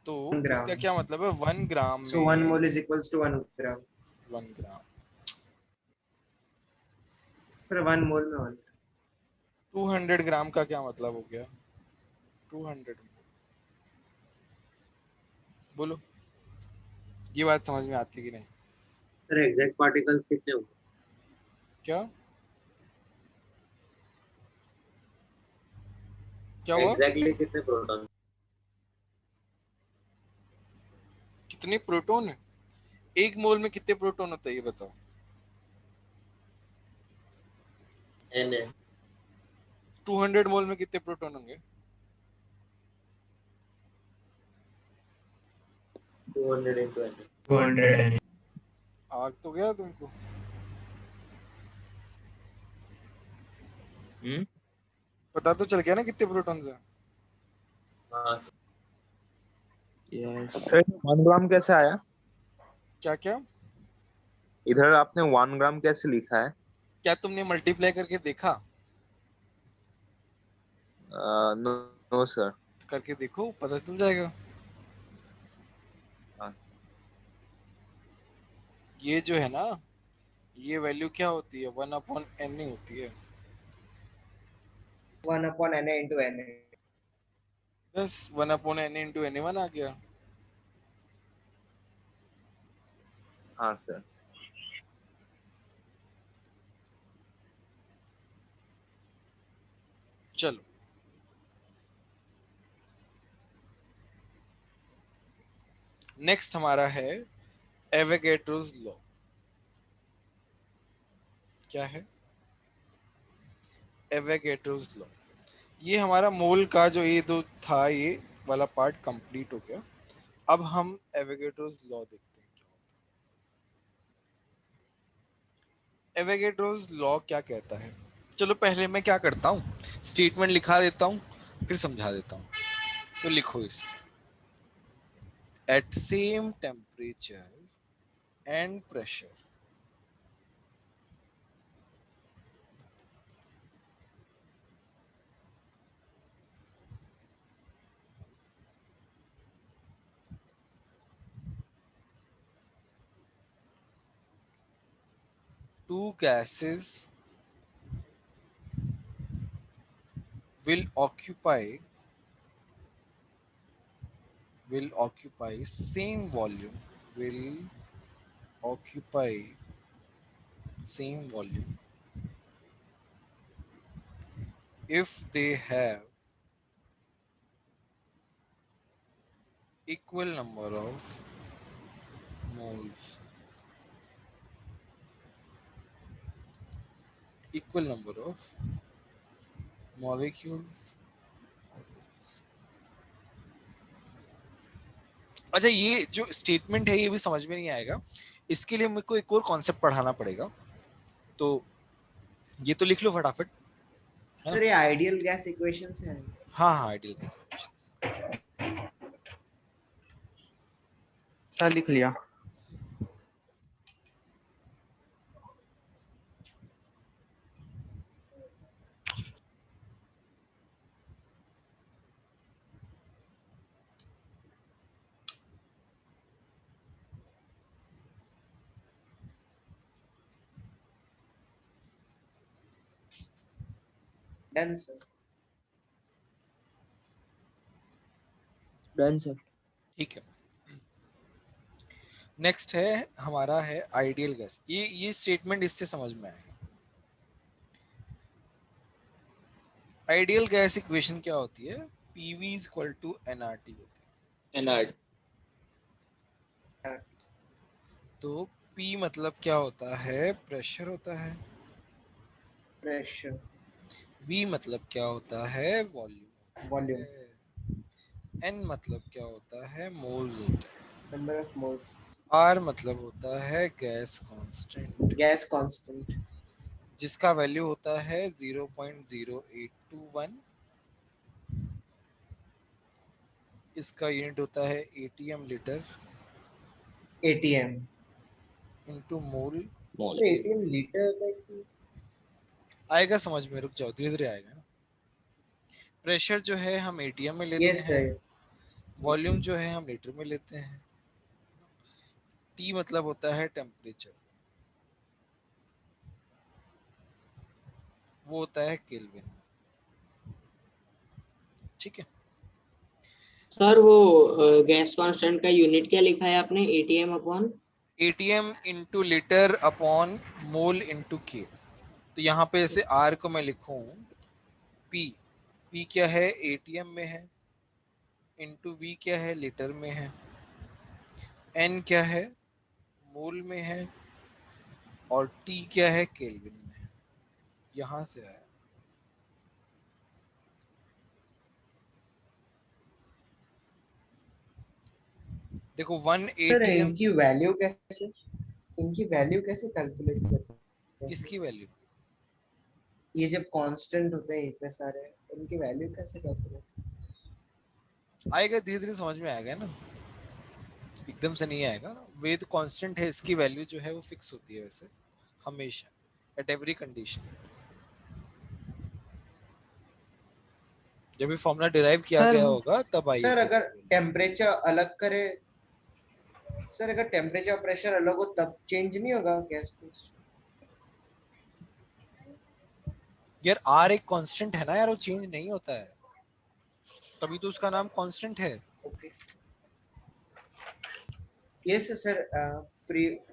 तो 1 ग्राम। इसका क्या मतलब है, 1 ग्राम So 1 mole is equals to 1 gram। 1 gram. Sir 1 मोल में 1। 200 ग्राम का क्या मतलब हो गया, 200 बोलो, ये बात समझ में आती कि नहीं? सर एग्जैक्ट पार्टिकल्स कितने होंगे? क्या क्या हुआ? एग्जैक्टली कितने प्रोटॉन? कितने प्रोटॉन है, एक मोल में कितने प्रोटॉन होते हैं ये बताओ? एन है। 200 मोल में कितने प्रोटॉन होंगे? 200 into n। 200 आग तो गया तुमको। पता तो चल गया ना कितने प्रोटॉन्स हैं? हाँ सर 1 ग्राम कैसे आया? क्या क्या इधर आपने 1 ग्राम कैसे लिखा है? क्या तुमने मल्टीप्लाई करके देखा? No no sir. करके देखो, पता चल जाएगा। हाँ। ये जो है ना, ये वैल्यू क्या होती है, 1/n नहीं होती है, 1/na into na। बस 1/n into na1 आ गया। हाँ सर। चलो नेक्स्ट हमारा है एवोगैड्रोस लॉ। क्या है एवोगैड्रोस लॉ? ये हमारा मोल का जो ये दो था, ये वाला पार्ट कंप्लीट हो गया। अब हम एवोगैड्रोस लॉ देखते हैं क्या होता है। एवोगैड्रोस लॉ क्या कहता है? चलो पहले मैं क्या करता हूँ, स्टेटमेंट लिखा देता हूँ, फिर समझा देता हूँ। तो लिखो इसे, at same temperature and pressure two gases will occupy same volume, will occupy same volume if they have equal number of moles, equal number of molecules. अच्छा, ये जो स्टेटमेंट है ये भी समझ में नहीं आएगा, इसके लिए मेरे को एक और कॉन्सेप्ट पढ़ाना पड़ेगा, तो ये तो लिख लो फटाफट। सर ये आइडियल गैस इक्वेशंस हैं। हाँ हाँ, आइडियल गैस इक्वेशंस। सर लिख लिया। Done sir. Done sir. ठीक है, नेक्स्ट है हमारा है आइडियल गैस। ये स्टेटमेंट इससे समझ में आएगा। आइडियल गैस इक्वेशन क्या होती है? PV is equal to nRT होती है। nRT। तो P मतलब क्या होता है? प्रेशर होता है। प्रेशर। V मतलब क्या होता है? वॉल्यूम। वॉल्यूम। N मतलब क्या होता है? मोल्स होता है। Number of moles. R मतलब होता है गैस कांस्टेंट। गैस कांस्टेंट जिसका वैल्यू होता है 0.0821। इसका यूनिट होता है ATM लीटर। ATM इनटू मोल। ATM लीटर आएगा समझ में, रुक जाओ, धीरे धीरे आएगा ना। प्रेशर जो है हम ATM में लेते हैं, वॉल्यूम जो है हम लीटर में लेते हैं। T मतलब होता है टेम्परेचर, वो होता है केल्विन। ठीक है सर, वो गैस कांस्टेंट का यूनिट क्या लिखा है आपने? ATM upon ATM into litre upon mole into के। तो यहाँ पे ऐसे R को मैं लिखूं P क्या है? ATM में है, इंटू V क्या है? लीटर में है, N क्या है? मोल में है, और T क्या है? केल्विन में है। यहाँ से आया। देखो 1 सर ATM। इनकी वैल्यू कैसे कैलकुलेट करते हैं? किसकी वैल्यू? ये जब कांस्टेंट होते हैं इतने सारे, इनकी वैल्यू कैसे कैलकुलेट? आएगा, धीरे धीरे समझ में आएगा ना, एकदम से नहीं आएगा। वे तो कांस्टेंट है, इसकी वैल्यू जो है वो फिक्स होती है वैसे हमेशा, एट एवरी कंडीशन। जब भी फॉर्मूला डिराइव किया गया होगा तब आएगा। सर अगर टेम्परेचर अलग करे, सर अगर टेम्परेचर और प्रेशर अलग हो तब चेंज नहीं होगा गैस को? यार R एक कांस्टेंट है ना यार, वो चेंज नहीं होता है, तभी तो उसका नाम कांस्टेंट है। Okay yes sir.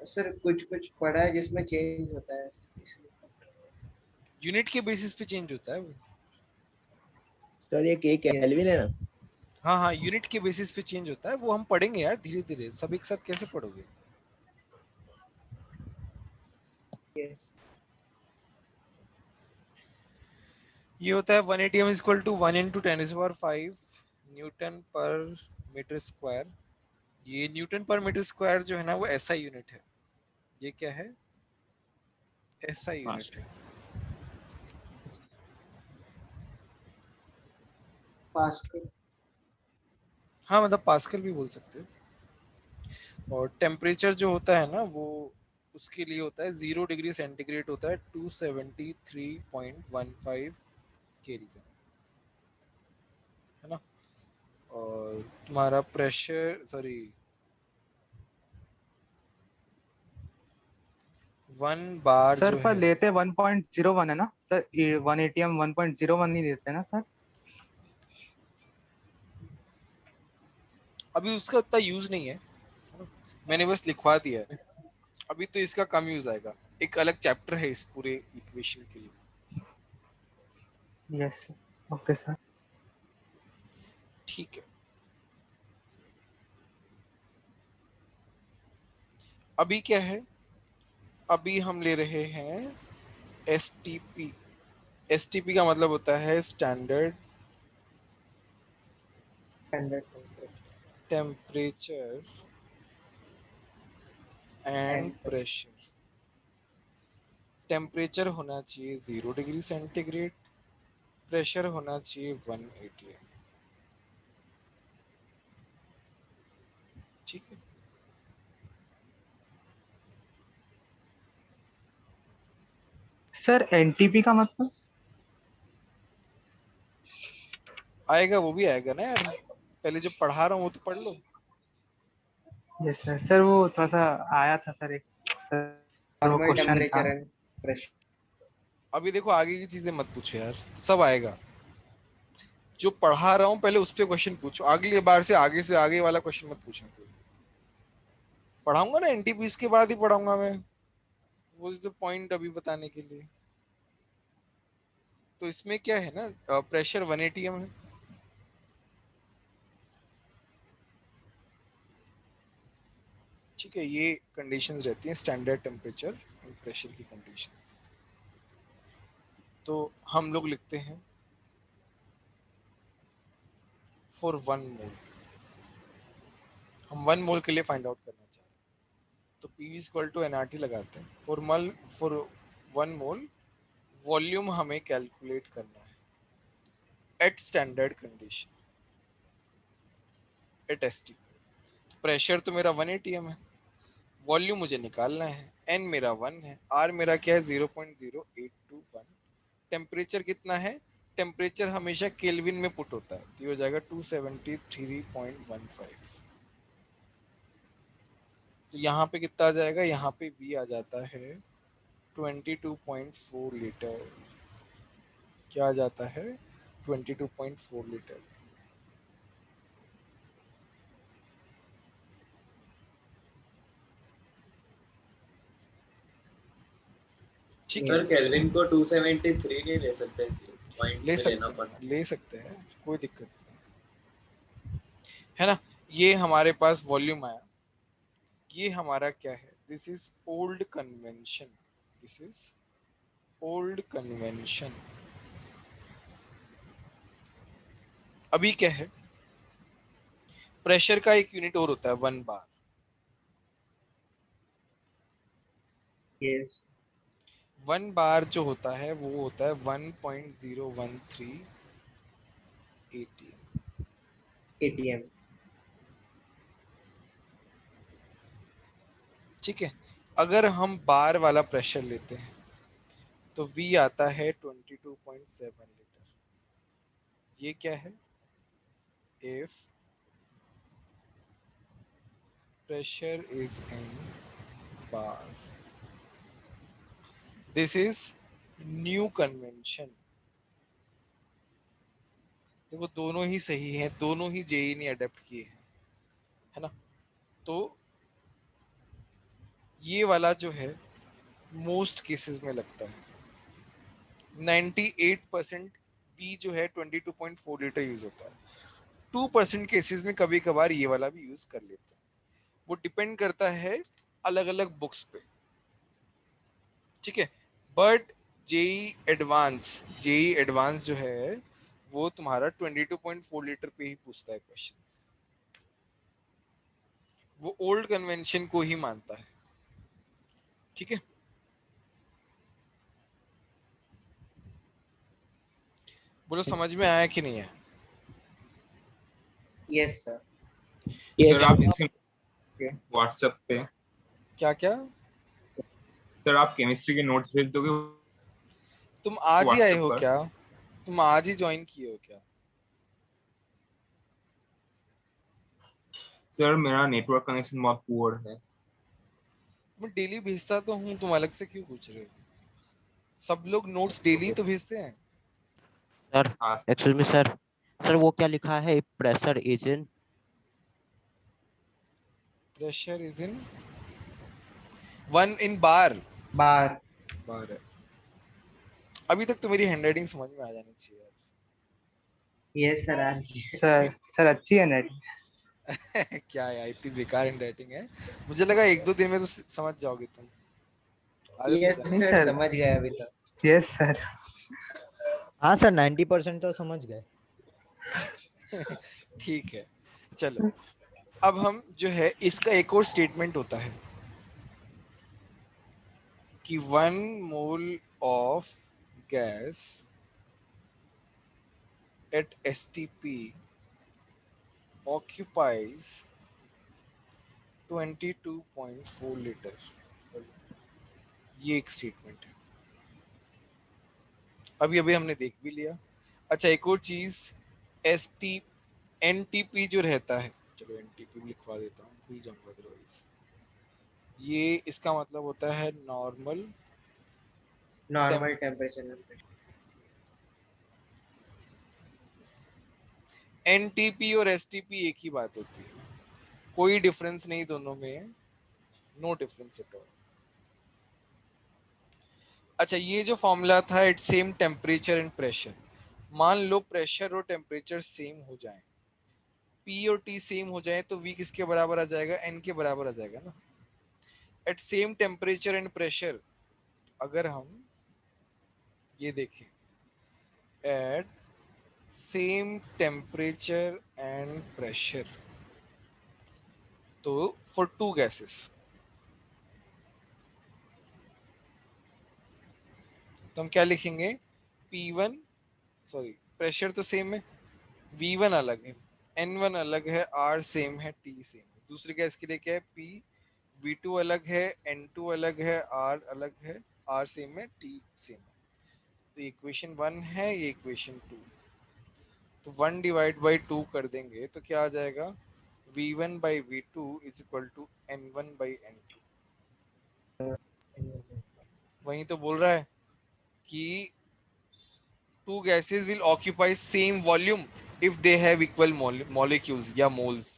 सर कुछ पढ़ा है जिसमें चेंज होता है, यूनिट के बेसिस पे चेंज होता है वो। सर ये के केल्विन है ना? हाँ हाँ, यूनिट के बेसिस पे चेंज होता है, वो हम पढ़ेंगे यार धीरे धीरे, सब एक साथ कैसे पढ़ोगे? यस। ये होता है 1 ATM is equal to 1 × 10⁵ newton per metre square ये न्यूटन पर मीटर स्क्वायर जो है ना वो एसआई यूनिट है। ये क्या है? एसआई यूनिट है। पास्कल। हाँ मतलब पास्कल भी बोल सकते हो। और टेम्परेचर जो होता है ना वो उसके लिए होता है 0 डिग्री सेंटीग्रेड होता है 273.15 केल्विन, है ना। और तुम्हारा प्रेशर सॉरी 1 बार सर जो पर है लेते 1.01 है ना सर, 1 ATM 1.01 नहीं देते ना सर? अभी उसका उतना यूज नहीं है, मैंने बस लिखवा दिया है। अभी तो इसका कम यूज आएगा, एक अलग चैप्टर है इस पूरे इक्वेशन के लिए। Yes okay sir. ठीक है, अभी क्या है, अभी हम ले रहे हैं एसटीपी। एसटीपी का मतलब होता है standard temperature and pressure. Temperature होना चाहिए 0 डिग्री सेंटीग्रेड, प्रेशर होना चाहिए 1 ATM। ठीक है, सर एनटीपी का मतलब? आएगा, वो भी आएगा ना यार, पहले जो पढ़ा रहा हूँ वो तो पढ़ लो। Yes sir. सर वो थोड़ा सा आया था सर, एक सर वो नॉर्मल क्वेश्चन था। Temperature and pressure. अभी देखो आगे की चीजें मत पूछो यार, सब आएगा। जो पढ़ा रहा हूँ पहले उस पे क्वेश्चन पूछो, अगली बार से आगे वाला क्वेश्चन मत पूछना। कोई पढ़ाऊंगा ना एनटीपीस के बाद ही पढ़ाऊंगा मैं, वो इज द पॉइंट अभी बताने के लिए। तो इसमें क्या है ना, प्रेशर 1 ATM है, ठीक है। ये कंडीशंस रहती हैं स्टैंडर्ड टेम्परेचर एंड प्रेशर की कंडीशंस। तो हम लोग लिखते हैं फॉर 1 मोल, हम 1 मोल के लिए फाइंड आउट करना चाह रहे हैं, तो पी इक्वल टू एनआरटी लगाते हैं। फॉर 1 मोल वॉल्यूम हमें कैलकुलेट करना है at standard condition, at ST. Pressure तो मेरा 1 ATM है, वॉल्यूम मुझे निकालना है, एन मेरा 1 है, आर मेरा क्या है 0.0821। टेम्परेचर कितना है, टेम्परेचर हमेशा केल्विन में पुट होता है, तो ये हो जाएगा 273.15। तो यहाँ पे कितना आ जाएगा, यहाँ पे वी आ जाता है 22.4 लीटर। क्या आ जाता है 22.4 लीटर। ठीक है, सर केल्विन को 273 नहीं ले सकते, पॉइंट ले में लेना सकते हैं, पड़ता ले सकते हैं, कोई दिक्कत नहीं है ना। ये हमारे पास वॉल्यूम आया, ये हमारा क्या है, this is old convention, this is old convention. अभी क्या है, प्रेशर का एक यूनिट और होता है 1 बार। यस 1 बार जो होता है वो होता है 1.013 ATM। एटीएम। ठीक है, अगर हम बार वाला प्रेशर लेते हैं तो V आता है 22.7 लीटर। ये क्या है, if pressure is in bar, this is new convention। देखो दोनों ही सही हैं, दोनों ही जेई ने अडेप्ट किए हैं, है ना। तो ये वाला जो है मोस्ट केसेस में लगता है, 98% वी जो है 22.4 लीटर यूज होता है। 2% केसेस में कभी कभार ये वाला भी यूज कर लेते हैं, वो डिपेंड करता है अलग अलग बुक्स पे, ठीक है। बट जेई एडवांस जो है वो तुम्हारा 22.4 लीटर पे ही पूछता है क्वेश्चंस। वो ओल्ड कन्वेंशन को ही मानता है। ठीक है, बोलो समझ में आया कि नहीं है? Yes sir. सर आप इसके व्हाट्सएप पे, क्या क्या? सर आप केमिस्ट्री के नोट्स भेज दोगे तुम आज ही आए व्हाट्सएप हो पर? क्या? तुम आज ही ज्वाइन किए हो क्या? सर मेरा नेटवर्क कनेक्शन बहुत पुअर है। मैं डेली भेजता तो हूँ, तुम अलग से क्यों पूछ रहे हो? सब लोग नोट्स डेली तो भेजते हैं। सर हाँ एक्सक्यूज मी सर, सर वो क्या लिखा है, pressure agent? Pressure is in 1 इन बार। बार बार है। अभी तक तो मेरी हैंडराइटिंग समझ में आ जानी चाहिए यार। यस सर आ रही है। सर अच्छी है नेट। क्या यार, इतनी बेकार हैंडराइटिंग है। मुझे लगा 1-2 दिन में तो समझ जाओगे तुम। आदत हो यस जानी सर समझ गए अभी तक। Yes sir. हाँ सर 90% तो समझ गए। ठीक है, चलो अब हम जो है इसका एक और स्टेटमेंट होता है कि 1 mole of gas at STP occupies 22.4 litre. ये एक स्टेटमेंट है, अभी अभी हमने देख भी लिया। अच्छा एक और चीज, NTP जो रहता है, चलो NTP भी लिखवा देता हूँ, भूल जाऊंगा अदरवाइज। ये इसका मतलब होता है नॉर्मल टेम्परेचर। NTP और STP एक ही बात होती है, कोई डिफरेंस नहीं दोनों में, नो डिफरेंस एट ऑल। अच्छा ये जो फॉर्मूला था, it same temperature and pressure. मान लो प्रेशर और टेम्परेचर सेम हो जाए, P और T सेम हो जाए, तो V किसके बराबर आ जाएगा? N के बराबर आ जाएगा ना। At same temperature and pressure, अगर हम ये देखें, at same temperature and pressure, तो फॉर 2 गैसेस, तो हम क्या लिखेंगे? P1, सॉरी प्रेशर तो सेम है, V1 अलग है, N1 अलग है, R सेम है, T सेम है। दूसरे गैस के लिए क्या है? P V2 अलग है, N2 अलग है, R अलग है, R सेम है, T सेम है। तो इक्वेशन 1 है, ये इक्वेशन 2। तो 1 डिवाइड बाई 2 कर देंगे तो क्या आ जाएगा? V1 by V2 is equal to N1 by N2। वहीं तो बोल रहा है कि 2 gases will occupy same volume if they have equal molecules या moles।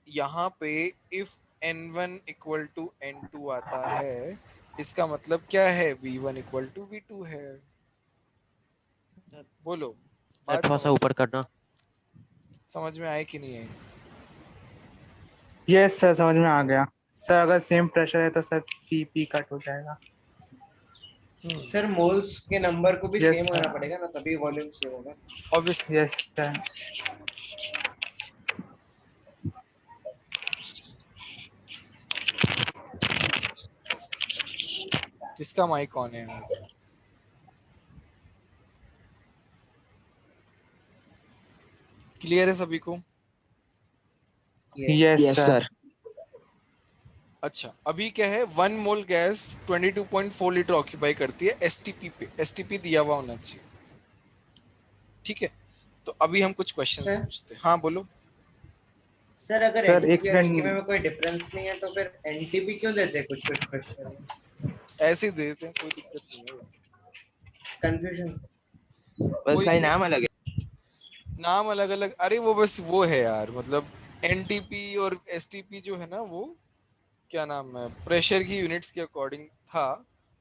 यहाँ पे if N1 equal to N2 आता है, इसका मतलब क्या है? V1 equal to V2 है। बोलो, सर बात थोड़ा सा ऊपर करना। समझ में आए कि नहीं है? यस सर समझ में आ गया। सर अगर सेम प्रेशर है तो सर पी कट हो जाएगा। सर मोल्स के नंबर को भी Yes, सेम होना sir. पड़ेगा ना, तभी वॉल्यूम सेम होगा। ऑब्वियसली। Yes sir. किसका माइक ऑन है? क्लियर है सभी को? Yes sir. अच्छा अभी क्या है, 1 मोल गैस 22.4 लीटर ऑक्यूपाई करती है एसटीपी पे। एसटीपी दिया हुआ होना चाहिए, ठीक है। तो अभी हम कुछ क्वेश्चन सर? पूछते हैं। हाँ बोलो। सर अगर सर, एक एनटीपी और सेकंड। एसटीपी में कोई डिफरेंस नहीं है तो फिर एनटीपी क्यों देते हैं कुछ कुछ क्वेश्चन? ऐसे ही दे देते हैं, कोई दिक्कत नहीं है। कंफ्यूजन बस भाई नाम अलग है, नाम अलग अलग। अरे वो बस वो है यार, मतलब एनटीपी और एसटीपी जो है ना, वो क्या नाम है, प्रेशर की यूनिट्स के अकॉर्डिंग था,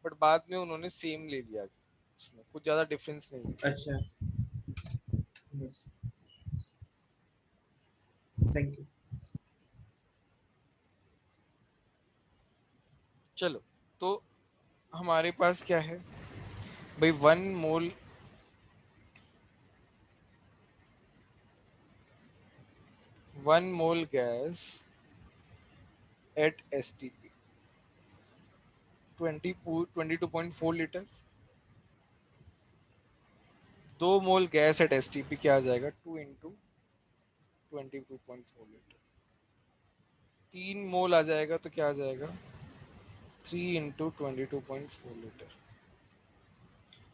बट बाद में उन्होंने सेम ले लिया, उसमें कुछ ज्यादा डिफरेंस नहीं है। अच्छा थैंक यू। चलो तो हमारे पास क्या है भाई, 1 mole one mole gas at STP 22.4 litre. 2 mole gas at STP क्या आ जाएगा? 2 इंटू 22.4 लीटर। 3 मोल आ जाएगा तो क्या आ जाएगा? 3 इंटू 22.4 लीटर।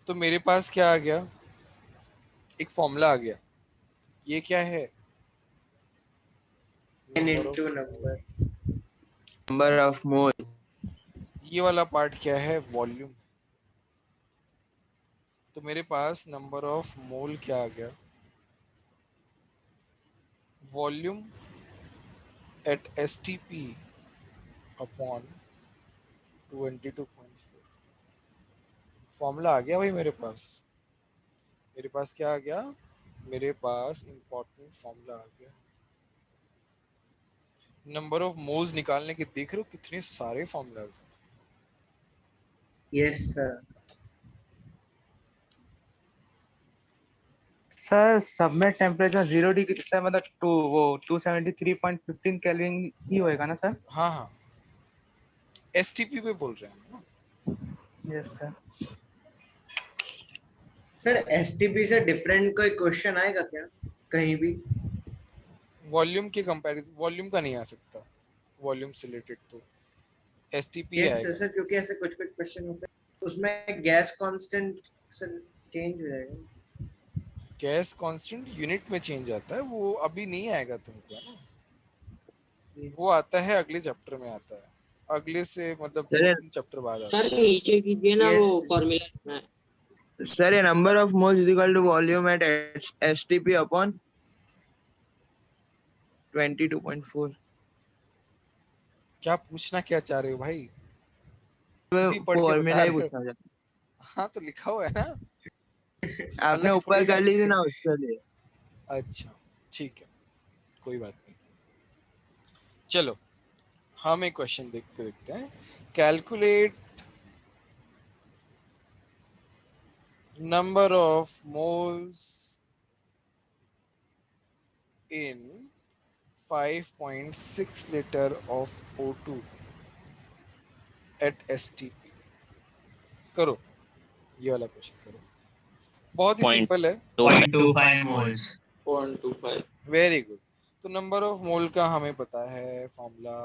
तो मेरे पास क्या आ गया? एक फॉर्मूला आ गया। ये क्या है? into number. Number of mole. ये वाला पार्ट क्या है? वॉल्यूम। तो मेरे पास नंबर ऑफ मोल क्या आ गया? Volume at STP upon 22.4। Formula आ गया भाई मेरे पास। मेरे पास क्या आ गया? मेरे पास इंपॉर्टेंट फॉर्मूला आ गया। नंबर ऑफ मोल्स निकालने के देख रहे हो कितने सारे फॉर्मूलाज हैं। Yes sir. सर सब में टेम्परेचर 0 डिग्री सर, मतलब 273.15 केल्विन ही होएगा ना सर? हाँ हाँ, STP पे बोल रहे हैं ना। Yes sir. सर STP से डिफरेंट कोई क्वेश्चन आएगा क्या कहीं भी? वॉल्यूम के कंपैरिजन, वॉल्यूम का नहीं आ सकता। वॉल्यूम से रिलेटेड तो STP यस आएगा। सर, क्योंकि ऐसे कुछ कुछ क्वेश्चन होते हैं उसमें गैस कांस्टेंट सर चेंज हो जाएगा। गैस कांस्टेंट यूनिट में चेंज आता है, वो अभी नहीं आएगा तुमको, है ना। वो आता है अगले चैप्टर में आता है, अगले से मतलब सर 2-3 चैप्टर बाद आता सर नीचे कीजिए ना, वो फॉर्मूला लिखना है। सर ये number of moles is equal to volume at STP upon 22.4। क्या पूछना क्या चाह रहे हो भाई? खुद ही पढ़ के बता फॉर्मूला ही रहे हो। पूछना था। हाँ तो लिखा हुआ है ना। आपने अलग ऊपर थोड़ी कर है ली थी कुछ। ना उसके लिए। अच्छा ठीक है, कोई बात नहीं। चलो हम एक क्वेश्चन देख के देखते हैं। Calculate number of moles in 5.6 litre of O2 at STP। करो, ये वाला क्वेश्चन करो, बहुत ही सिंपल है। 0.25 moles. 0.25। Very good. तो नंबर ऑफ मोल का हमें पता है formula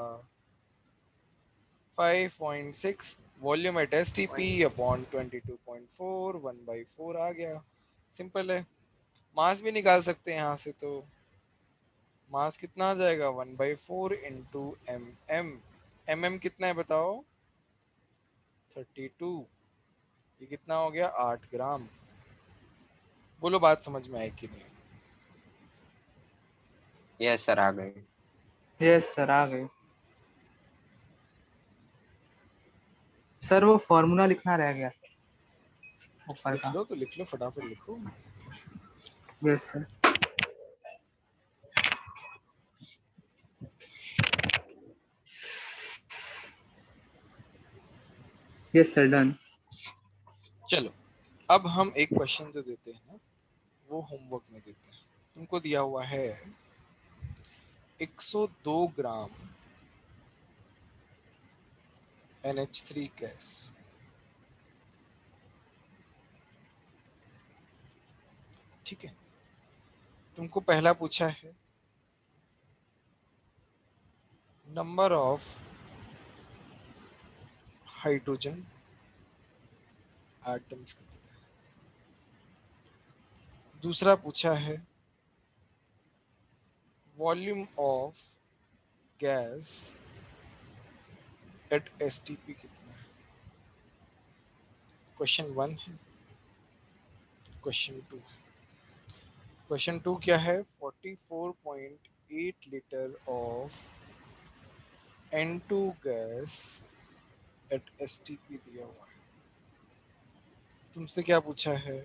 5.6 volume at STP upon 22.4 1/4 आ गया। सिंपल है। मास भी निकाल सकते हैं यहाँ से, तो मास कितना आ जाएगा? 1/4 इंटू mm कितना है बताओ? 32। ये कितना हो गया? 8 ग्राम। बोलो बात समझ में आई कि नहीं? यस सर आ गए। यस सर आ गए। सर वो फॉर्मूला लिखना रह गया ऊपर लिख का। लो तो लिख लो, फटाफट लिखो। Yes sir. Yes sir done. चलो अब हम एक क्वेश्चन जो देते हैं ना, वो होमवर्क में देते हैं। तुमको दिया हुआ है 102 ग्राम NH3 गैस। ठीक है, तुमको पहला पूछा है नंबर ऑफ हाइड्रोजन एटम्स कितने हैं। दूसरा पूछा है volume of gas at STP कितना है। क्वेश्चन 1 है, क्वेश्चन 2 है। क्वेश्चन 2 क्या है? 44.8 litre of N2 gas at STP दिया हुआ है। तुमसे क्या पूछा है?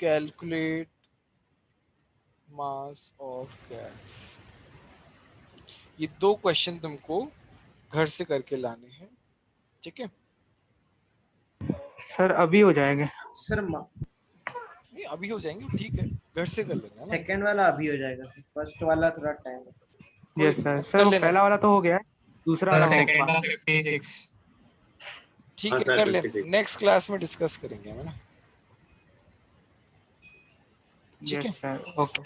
Calculate mass of gas. ये 2 क्वेश्चन तुमको घर से करके लाने हैं, ठीक है? सर अभी हो जाएंगे। सर नहीं अभी हो जाएंगे, ठीक है, घर से कर लेना ना। सेकंड वाला अभी हो जाएगा सर, फर्स्ट वाला थोड़ा टाइम लगेगा। यस सर कर सर वो लेना। पहला वाला तो हो गया है, दूसरा वाला सेकंड होगा। का 56। ठीक हाँ है सर, कर लेना, 56। नेक्स्ट क्लास में डिस्कस करेंगे, है ना? ठीक यस है। Sir, okay.